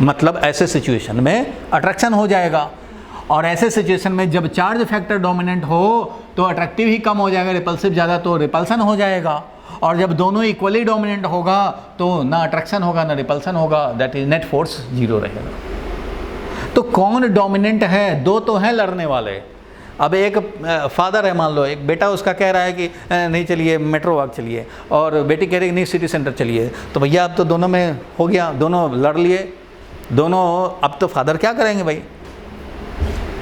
मतलब ऐसे सिचुएशन में अट्रैक्शन हो जाएगा। और ऐसे सिचुएशन में जब चार्ज फैक्टर डोमिनेंट हो तो अट्रैक्टिव ही कम हो जाएगा, रिपल्सिव ज़्यादा तो रिपल्सन हो जाएगा। और जब दोनों इक्वली डोमिनेंट होगा तो ना अट्रैक्शन होगा ना रिपल्सन होगा, दैट इज नेट फोर्स 0 रहेगा। तो कौन डोमिनेंट है? 2 तो हैं लड़ने वाले, अब एक फादर है, मान लो एक बेटा उसका कह रहा है कि नहीं चलिए मेट्रो वॉक चलिए, और बेटी कह रही है नहीं सिटी सेंटर चलिए, तो भैया अब तो दोनों में हो गया, दोनों लड़ लिए, दोनों, अब तो फादर क्या करेंगे भाई?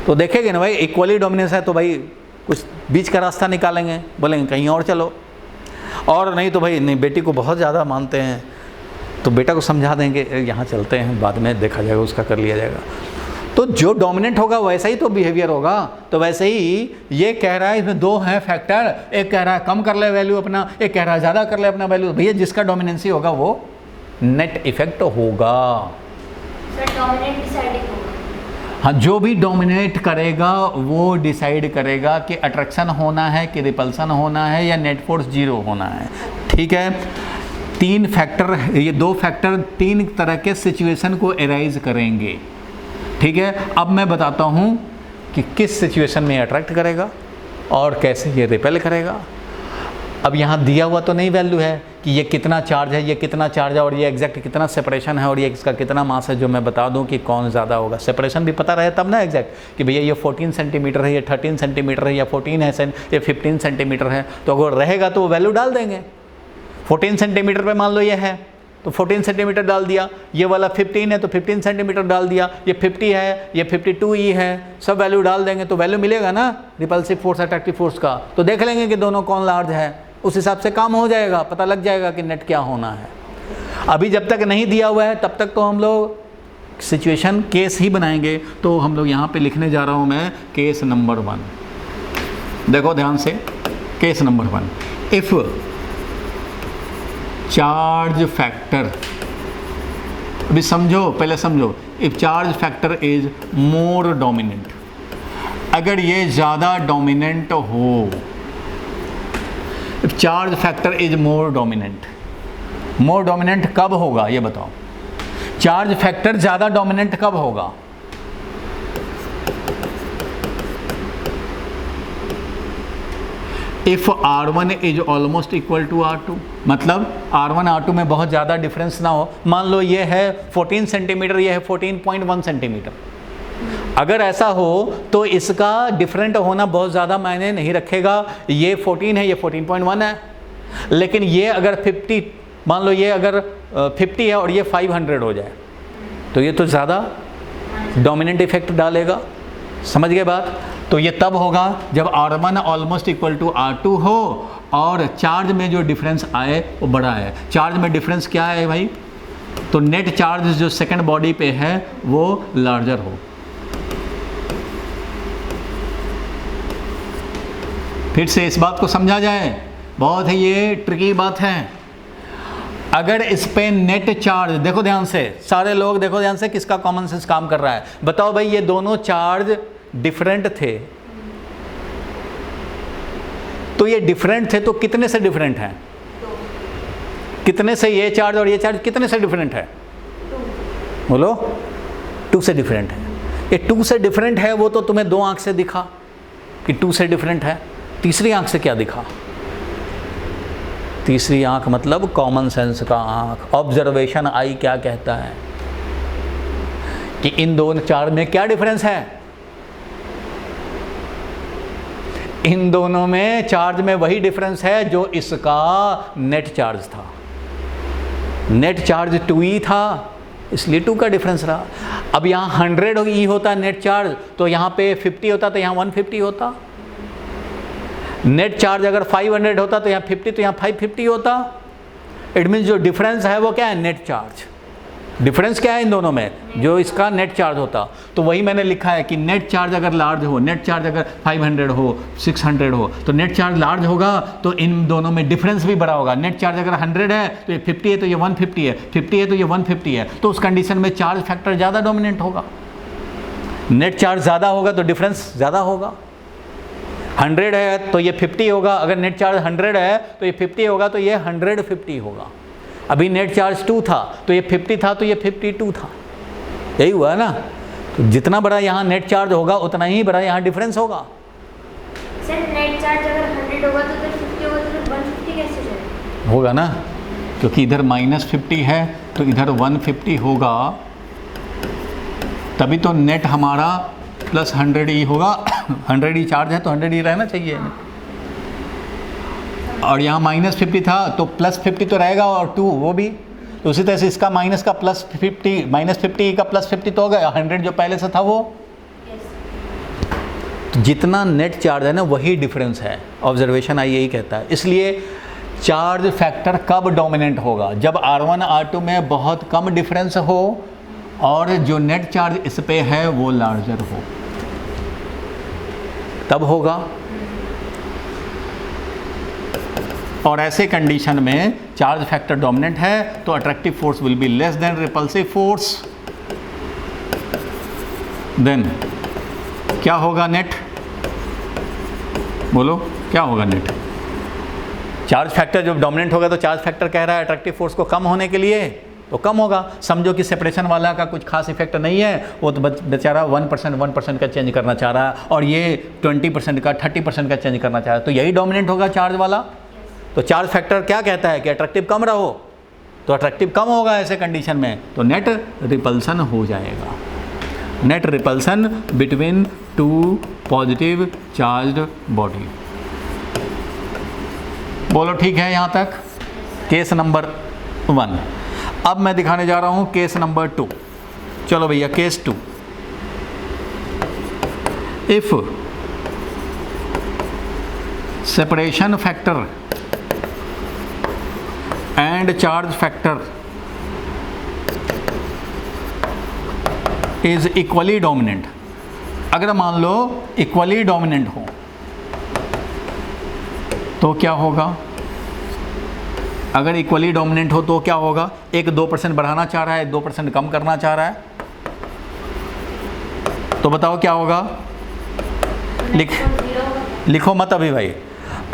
तो देखेंगे ना भाई इक्वली डोमिनेंस है तो भाई कुछ बीच का रास्ता निकालेंगे, बोलेंगे कहीं और चलो, और नहीं तो भाई नहीं बेटी को बहुत ज़्यादा मानते हैं तो बेटा को समझा देंगे यहाँ चलते हैं, बाद में देखा जाएगा, उसका कर लिया जाएगा। तो जो डोमिनेंट होगा वैसा ही तो बिहेवियर होगा। तो वैसे ही ये कह रहा है इसमें दो हैं फैक्टर, एक कह रहा है कम कर ले वैल्यू अपना, एक कह रहा है ज़्यादा कर ले अपना वैल्यू। भैया जिसका डोमिनेंसी होगा वो नेट इफेक्ट होगा। सर डोमिनेंट डिसाइडिंग होगा। हाँ, जो भी डोमिनेट करेगा वो डिसाइड करेगा कि अट्रैक्शन होना है कि रिपल्सन होना है या नेट फोर्स जीरो होना है। ठीक है, तीन फैक्टर, ये दो फैक्टर तीन तरह के सिचुएशन को एराइज करेंगे। ठीक है, अब मैं बताता हूँ कि किस सिचुएशन में अट्रैक्ट करेगा और कैसे ये रिपेल करेगा। अब यहाँ दिया हुआ तो नहीं वैल्यू है कि ये कितना चार्ज है, ये कितना चार्ज है और ये एग्जैक्ट कितना सेपरेशन है और ये इसका कितना मास है, जो मैं बता दूं कि कौन ज़्यादा होगा। सेपरेशन भी पता रहे तब ना एग्जैक्ट कि भैया ये 14 सेंटीमीटर है, ये 13 सेंटीमीटर है, या 14 है, ये 15 सेंटीमीटर है। तो अगर रहेगा तो वो वैल्यू डाल देंगे। 14 सेंटीमीटर पे मान लो ये है तो 14 सेंटीमीटर डाल दिया, ये वाला 15 है तो 15 सेंटीमीटर डाल दिया, ये 50 है, ये 52 है, सब वैल्यू डाल देंगे तो वैल्यू मिलेगा ना रिपल्सिव फोर्स अट्रैक्टिव फोर्स का। तो देख लेंगे कि दोनों कौन लार्ज है, उस हिसाब से काम हो जाएगा, पता लग जाएगा कि नेट क्या होना है। अभी जब तक नहीं दिया हुआ है तब तक तो हम लोग सिचुएशन केस ही बनाएंगे। तो हम लोग यहाँ पे लिखने जा रहा हूँ मैं केस नंबर 1। देखो ध्यान से, case number 1, if charge factor, अभी समझो, पहले समझो, if charge factor is more dominant, अगर ये ज़्यादा डोमिनेंट हो, if charge factor is more dominant, more dominant कब होगा ये बताओ? चार्ज फैक्टर ज़्यादा डोमिनेंट कब होगा? If R1 is almost equal to R2, मतलब R1 R2 में बहुत ज़्यादा डिफरेंस ना हो। मान लो ये है 14 सेंटीमीटर, ये है 14.1 सेंटीमीटर। अगर ऐसा हो तो इसका डिफरेंट होना बहुत ज़्यादा मायने नहीं रखेगा। ये 14 है, ये 14.1 है, लेकिन ये अगर 50, मान लो ये अगर 50 है और ये 500 हो जाए तो ये तो ज़्यादा डोमिनेंट इफेक्ट डालेगा। समझ गए बात? तो ये तब होगा जब R1 almost equal to R2 हो और चार्ज में जो डिफरेंस आए वो बड़ा है। चार्ज में डिफरेंस क्या है भाई? तो नेट चार्ज जो सेकंड बॉडी पे है वो लार्जर हो। फिर से इस बात को समझा जाए, बहुत ही ये ट्रिकी बात है। अगर इस पे नेट चार्ज, देखो ध्यान से, सारे लोग देखो ध्यान से, किसका कॉमन सेंस काम कर रहा है बताओ भाई। ये दोनों चार्ज डिफरेंट थे, तो ये डिफरेंट थे तो कितने से डिफरेंट हैं? कितने से ये चार्ज और ये चार्ज कितने से डिफरेंट है? बोलो। 2 से डिफरेंट है। ये 2 से डिफरेंट है वो तो तुम्हें 2 आंख से दिखा कि 2 से डिफरेंट है। तीसरी आंख से क्या दिखा? तीसरी आंख मतलब कॉमन सेंस का आंख, ऑब्जर्वेशन आई क्या कहता है कि इन दोनों चार्ज में क्या डिफरेंस है। इन दोनों में चार्ज में वही डिफरेंस है जो इसका नेट चार्ज था। नेट चार्ज 2e था इसलिए 2 का डिफरेंस रहा। अब यहाँ 100 e होता नेट चार्ज तो यहाँ पे 50 होता तो यहाँ 150 होता। नेट चार्ज अगर 500 होता तो यहाँ 50 तो यहाँ 550 होता। इट मीन्स जो डिफरेंस है वो क्या है? Net charge. डिफरेंस क्या है इन दोनों में? जो इसका नेट चार्ज होता। तो वही मैंने लिखा है कि नेट चार्ज अगर लार्ज हो, नेट चार्ज अगर 500 हो, 600 हो, तो नेट चार्ज लार्ज होगा तो इन दोनों में डिफरेंस भी बड़ा होगा। नेट चार्ज अगर 100 है तो ये 50 है तो ये 150 है, 50 है तो ये 150 है, तो उस कंडीशन में चार्ज फैक्टर ज़्यादा डोमिनेंट होगा। नेट चार्ज ज़्यादा होगा तो डिफरेंस ज़्यादा होगा। 100 है तो ये 50 होगा, अगर नेट चार्ज 100 है तो ये 50 होगा तो ये 150 होगा। अभी नेट चार्ज 2 था तो ये 50 था तो ये 52 था। यही हुआ ना? तो जितना बड़ा यहाँ नेट चार्ज होगा उतना ही बड़ा यहाँ डिफरेंस होगा। सर नेट चार्ज अगर 100 होगा तो फिर 50 होगा तो फिर 150 कैसे जाएगा? होगा ना, क्योंकि इधर -50 है तो इधर 150 होगा, तभी तो नेट हमारा प्लस 100E होगा 100E चार्ज है तो 100E रहना चाहिए, और यहाँ -50 था तो +50 तो रहेगा, और 2 वो भी, तो उसी तरह से इसका माइनस का +50 -50 का +50 तो होगा, 100 जो पहले से था वो। तो जितना नेट चार्ज है ना वही डिफरेंस है, ऑब्जर्वेशन आई यही कहता है। इसलिए चार्ज फैक्टर कब डोमिनेंट होगा? जब R1 R2 में बहुत कम डिफरेंस हो और जो नेट चार्ज इस पे है वो लार्जर हो, तब होगा। और ऐसे कंडीशन में चार्ज फैक्टर डोमिनेंट है तो attractive force will be less than repulsive force. Then क्या होगा नेट? बोलो क्या होगा नेट? चार्ज फैक्टर जब डोमिनेंट होगा तो चार्ज फैक्टर कह रहा है अट्रैक्टिव फोर्स को कम होने के लिए, तो कम होगा। समझो कि सेपरेशन वाला का कुछ खास इफेक्ट नहीं है, वो तो बेचारा 1% का चेंज करना चाह रहा है, और ये 20% का 30% का चेंज करना चाह रहा है, तो यही डोमिनेंट होगा चार्ज वाला। तो चार्ज फैक्टर क्या कहता है कि अट्रैक्टिव कम रहो, तो अट्रैक्टिव कम होगा ऐसे कंडीशन में, तो नेट रिपल्सन हो जाएगा। Net repulsion between 2 positive charged body. बोलो ठीक है यहाँ तक? Case number 1। अब मैं दिखाने जा रहा हूँ केस नंबर 2। चलो भैया case 2। If separation factor and charge factor is equally dominant, अगर मान लो इक्वली डोमिनेंट हो तो क्या होगा? अगर इक्वली डोमिनेंट हो तो क्या होगा? एक 2% बढ़ाना चाह रहा है, 2% कम करना चाह रहा है, तो बताओ क्या होगा? लिखो मत अभी भाई।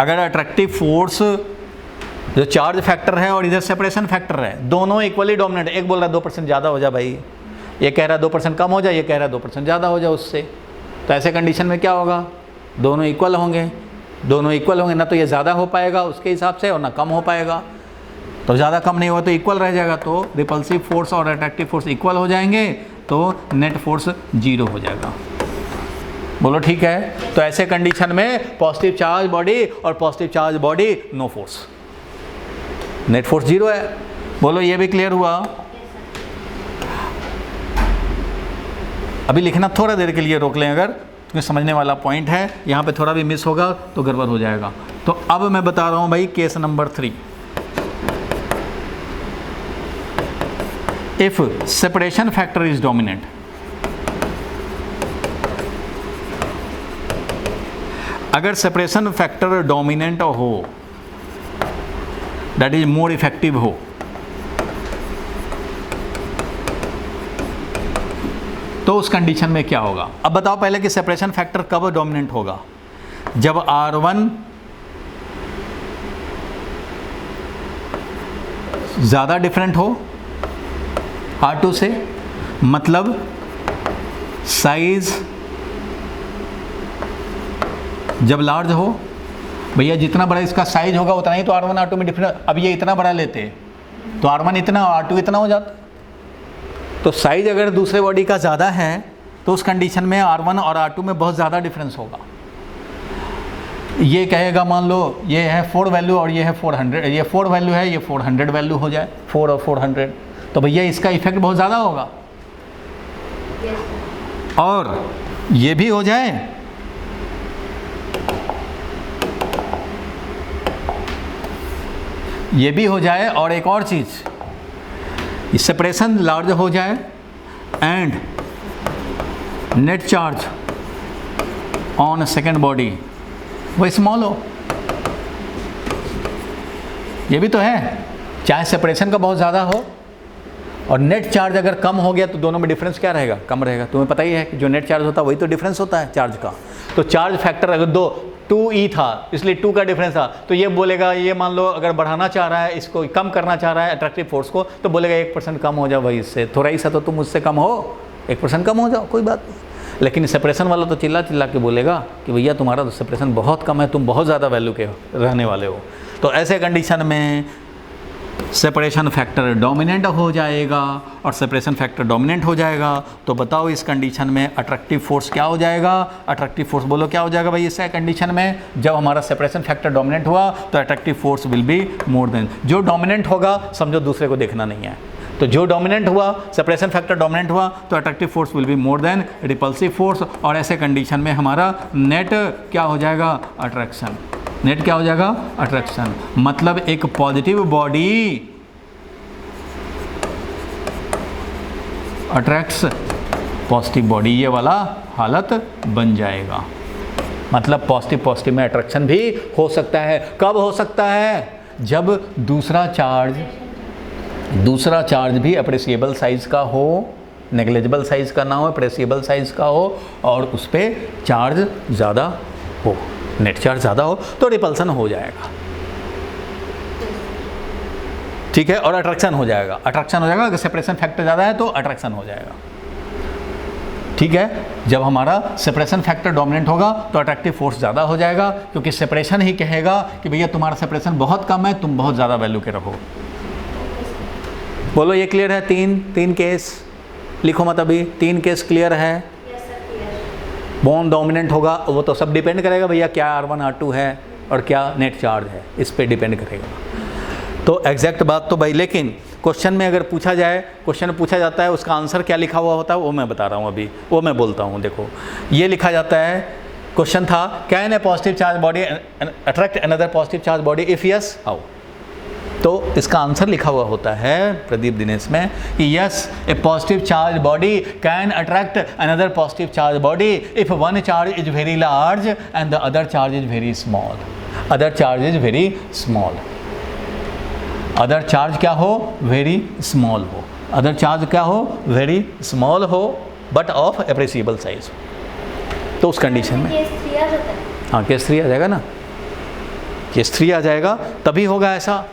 अगर अट्रैक्टिव फोर्स जो चार्ज फैक्टर है और इधर सेपरेशन फैक्टर है, दोनों इक्वली डोमिनेंट, एक बोल रहा है 2% ज़्यादा हो जा भाई, ये कह रहा है 2% कम हो जाए, ये कह रहा है 2% ज़्यादा हो जाए उससे, तो ऐसे कंडीशन में क्या होगा? दोनों इक्वल होंगे। दोनों इक्वल होंगे, ना तो ये ज़्यादा हो पाएगा उसके हिसाब से और ना कम हो पाएगा, तो ज़्यादा कम नहीं होगा तो इक्वल रह जाएगा, तो रिपल्सिव फोर्स और अट्रैक्टिव फोर्स इक्वल हो जाएंगे, तो नेट फोर्स 0 हो जाएगा। बोलो ठीक है? तो ऐसे कंडीशन में पॉजिटिव चार्ज बॉडी और positive charge body no force, net force 0 है। बोलो ये भी क्लियर हुआ? अभी लिखना थोड़ा देर के लिए रोक लें अगर, क्योंकि समझने वाला पॉइंट है, यहाँ पे थोड़ा भी मिस होगा तो गड़बड़ हो जाएगा। तो अब मैं बता रहा हूँ भाई case number 3। If separation factor is dominant, अगर सेपरेशन फैक्टर डोमिनेंट हो, दैट इज मोर इफेक्टिव हो, तो उस कंडीशन में क्या होगा? अब बताओ पहले कि सेपरेशन फैक्टर कब डोमिनेंट होगा? जब R1 ज़्यादा डिफरेंट हो R2 से, मतलब साइज जब लार्ज हो, भैया जितना बड़ा इसका साइज होगा उतना ही तो R1 R2 में डिफरेंस। अब ये इतना बड़ा लेते तो R1 इतना R2 इतना हो जाता, तो साइज अगर दूसरे बॉडी का ज़्यादा है तो उस कंडीशन में R1 और R2 में बहुत ज़्यादा डिफरेंस होगा। ये कहेगा मान लो ये है 4 वैल्यू और ये है 400, ये 4 वैल्यू है, ये 400 वैल्यू हो जाए, 4 और 400, तो भैया इसका इफेक्ट बहुत ज़्यादा होगा। और ये भी हो जाए ये भी हो जाए, और एक और चीज़, सेपरेशन लार्ज हो जाए and net charge on second body वो स्मॉल हो, ये भी तो है। चाहे सेपरेशन का बहुत ज़्यादा हो और नेट चार्ज अगर कम हो गया तो दोनों में डिफरेंस क्या रहेगा? कम रहेगा। तुम्हें पता ही है कि जो नेट चार्ज होता है वही तो डिफरेंस होता है चार्ज का। तो चार्ज फैक्टर अगर 2E था, इसलिए 2 का डिफरेंस था, तो ये बोलेगा, ये मान लो अगर बढ़ाना चाह रहा है, इसको कम करना चाह रहा है अट्रैक्टिव फोर्स को, तो बोलेगा 1% कम हो जाओ भाई, इससे थोड़ा ही सा तो तुम उससे कम हो, 1% कम हो जाओ, कोई बात नहीं। लेकिन सेपरेशन वाला तो चिल्ला चिल्ला के बोलेगा कि भैया तुम्हारा तो सेपरेशन बहुत कम है, तुम बहुत ज़्यादा वैल्यू के रहने वाले हो। तो ऐसे कंडीशन में सेपरेशन फैक्टर डोमिनेंट हो जाएगा, और सेपरेशन फैक्टर डोमिनेंट हो जाएगा तो बताओ इस कंडीशन में अट्रैक्टिव फोर्स क्या हो जाएगा? अट्रैक्टिव फोर्स बोलो क्या हो जाएगा भाई इस कंडीशन में? जब हमारा सेपरेशन फैक्टर डोमिनेंट हुआ तो attractive force will be more than, जो डोमिनेंट होगा समझो दूसरे को देखना नहीं है, तो जो डोमिनेंट हुआ, सेपरेशन फैक्टर डोमिनेंट हुआ तो attractive force will be more than repulsive force, और ऐसे कंडीशन में हमारा नेट क्या हो जाएगा? अट्रैक्शन। नेट क्या हो जाएगा? अट्रैक्शन। मतलब एक positive body attracts positive body, ये वाला हालत बन जाएगा। मतलब पॉजिटिव पॉजिटिव में अट्रैक्शन भी हो सकता है। कब हो सकता है? जब दूसरा चार्ज भी अप्रिसिएबल साइज का हो, नेग्लिजिबल साइज का ना हो, अप्रिसिएबल साइज का हो, और उस पर चार्ज ज़्यादा हो, नेट चार्ज ज़्यादा हो तो रिपल्सन हो जाएगा, ठीक है, और अट्रैक्शन हो जाएगा। अट्रैक्शन हो जाएगा अगर सेपरेशन फैक्टर ज़्यादा है तो अट्रैक्शन हो जाएगा, ठीक है। जब हमारा सेपरेशन फैक्टर डोमिनेंट होगा तो अट्रैक्टिव फोर्स ज़्यादा हो जाएगा, क्योंकि सेपरेशन ही कहेगा कि भैया तुम्हारा सेपरेशन बहुत कम है, तुम बहुत ज़्यादा वैल्यू के रखो। बोलो ये क्लियर है? तीन केस लिखो मत अभी, 3 केस क्लियर है। बॉन्ड डोमिनेंट होगा वो तो सब डिपेंड करेगा भैया क्या R1 R2 है और क्या नेट चार्ज है, इस पे डिपेंड करेगा। तो एग्जैक्ट बात तो भाई, लेकिन क्वेश्चन में अगर पूछा जाए, क्वेश्चन में पूछा जाता है उसका आंसर क्या लिखा हुआ होता है वो मैं बता रहा हूँ अभी, वो मैं बोलता हूँ। देखो ये लिखा जाता है, क्वेश्चन था can a positive charge body attract another positive charge body, if yes how. तो इसका आंसर लिखा हुआ होता है प्रदीप दिनेश में कि yes A positive charge body can attract another positive charge body if one charge is very large and the other charge is very small. Other charge is very small, other charge क्या हो? Very small हो। Other charge क्या हो? Very small हो but of appreciable size. तो उस condition में case 3 आ जाता है। हाँ केस 3 आ जाएगा ना, केस 3 आ जाएगा तभी होगा ऐसा।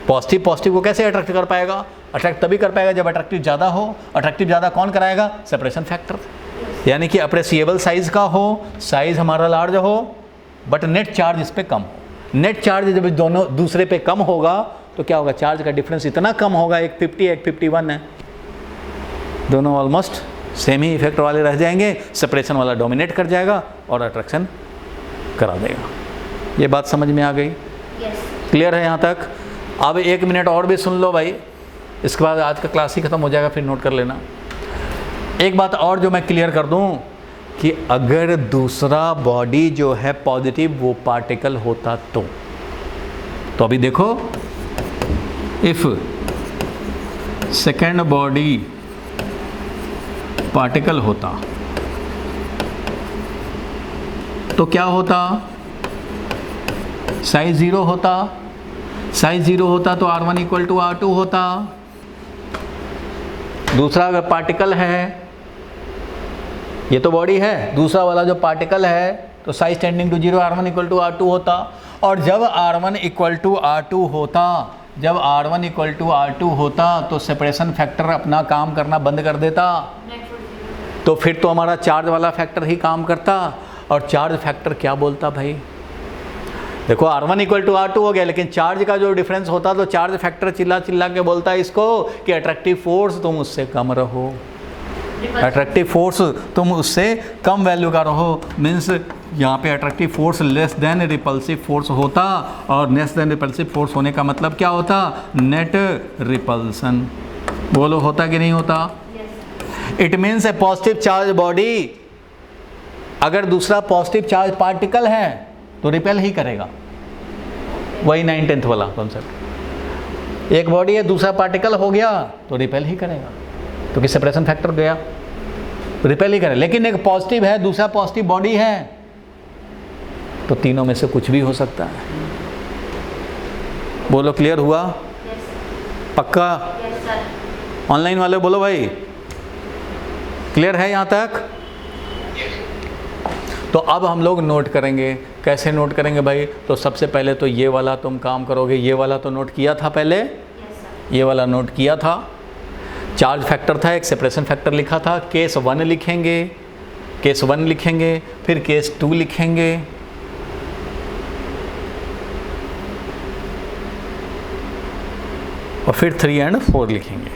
पॉजिटिव पॉजिटिव को कैसे अट्रैक्ट कर पाएगा? अट्रैक्ट तभी कर पाएगा जब अट्रैक्टिव ज़्यादा हो। अट्रैक्टिव ज़्यादा कौन कराएगा? सेपरेशन फैक्टर, यानी कि अप्रिसिएबल साइज का हो, साइज हमारा लार्ज हो बट नेट चार्ज इस पे कम हो। नेट चार्ज जब दोनों दूसरे पे कम होगा तो क्या होगा? चार्ज का डिफरेंस इतना कम होगा, एक 50 एक 51 है, दोनों ऑलमोस्ट सेम ही इफेक्ट वाले रह जाएंगे, सेपरेशन वाला डोमिनेट कर जाएगा और अट्रैक्शन करा देगा। ये बात समझ में आ गई? क्लियर है यहाँ तक? अब 1 मिनट और भी सुन लो भाई, इसके बाद आज का क्लास ही खत्म हो जाएगा, फिर नोट कर लेना। एक बात और जो मैं क्लियर कर दूं कि अगर दूसरा बॉडी जो है पॉजिटिव वो पार्टिकल होता तो अभी देखो इफ सेकेंड बॉडी पार्टिकल होता तो क्या होता? साइज 0 होता। साइज 0 होता तो R1 इक्वल टू R2 होता। दूसरा अगर पार्टिकल है, ये तो बॉडी है, दूसरा वाला जो पार्टिकल है तो size tending to 0 R1 equal to R2 होता। और जब R1 इक्वल टू R2 होता, जब R1 इक्वल टू R2 होता तो सेपरेशन फैक्टर अपना काम करना बंद कर देता, तो फिर तो हमारा चार्ज वाला फैक्टर ही काम करता। और चार्ज फैक्टर क्या बोलता भाई? देखो R1 इक्वल टू R2 हो गया, लेकिन चार्ज का जो डिफरेंस होता तो चार्ज फैक्टर चिल्ला चिल्ला के बोलता है इसको कि अट्रैक्टिव फोर्स तुम उससे कम रहो, अट्रैक्टिव फोर्स तुम उससे कम वैल्यू का रहो। मीन्स यहाँ पे attractive force less than repulsive force होता, और लेस देन रिपल्सिव फोर्स होने का मतलब क्या होता? Net repulsion. बोलो होता कि नहीं होता? It means A positive charge body अगर दूसरा पॉजिटिव चार्ज पार्टिकल है तो रिपेल ही करेगा। वही 9/10 वाला कॉन्सेप्ट। एक बॉडी है, दूसरा पार्टिकल हो गया तो रिपेल ही करेगा, क्योंकि सेपरेशन फैक्टर गया, रिपेल ही करे। लेकिन एक पॉजिटिव है, दूसरा पॉजिटिव बॉडी है, तो तीनों में से कुछ भी हो सकता है। बोलो क्लियर हुआ? पक्का? ऑनलाइन वाले बोलो भाई क्लियर है यहाँ तक? तो अब हम लोग नोट करेंगे। कैसे नोट करेंगे भाई? तो सबसे पहले तो ये वाला तुम काम करोगे, ये वाला तो नोट किया था पहले, ये वाला नोट किया था। चार्ज फैक्टर था, एक सेपरेशन फैक्टर लिखा था। केस 1 लिखेंगे, केस 1 लिखेंगे, फिर केस 2 लिखेंगे, और फिर 3 and 4 लिखेंगे।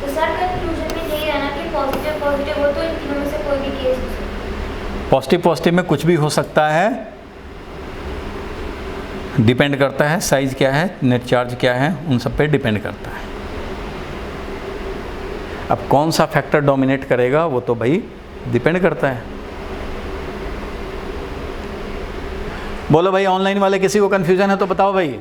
तो सर कंक्लूजन में यही है ना कि पॉजिटिव पॉजिटिव हो तो इन तीनों में से कोई भी केस हो सकता है। पॉजिटिव पॉजिटिव में कुछ भी हो सकता है, डिपेंड करता है साइज क्या है, नेट चार्ज क्या है, उन सब पे डिपेंड करता है। अब कौन सा फैक्टर डोमिनेट करेगा वो तो भाई डिपेंड करता है। बोलो भाई, ऑनलाइन वाले किसी को कंफ्यूजन है तो बताओ भाई।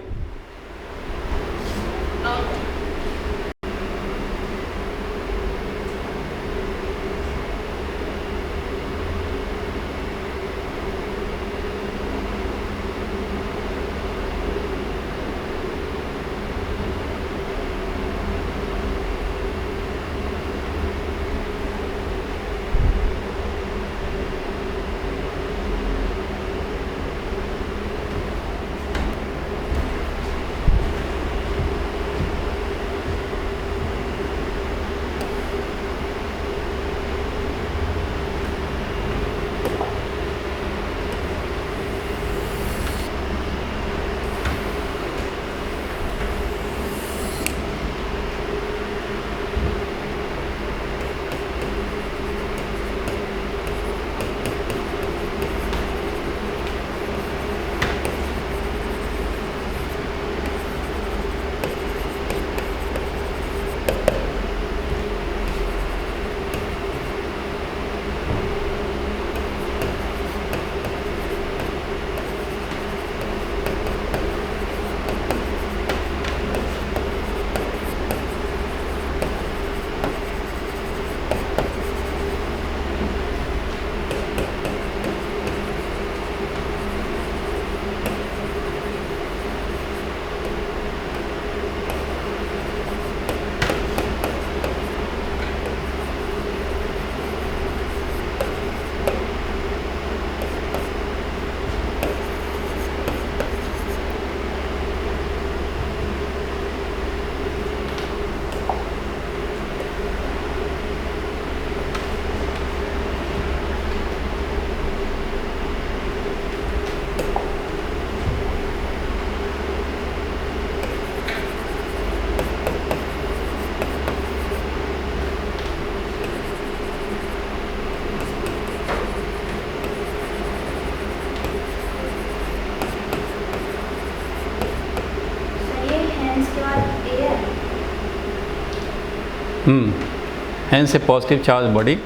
हैंड से पॉजिटिव चार्ज बॉडी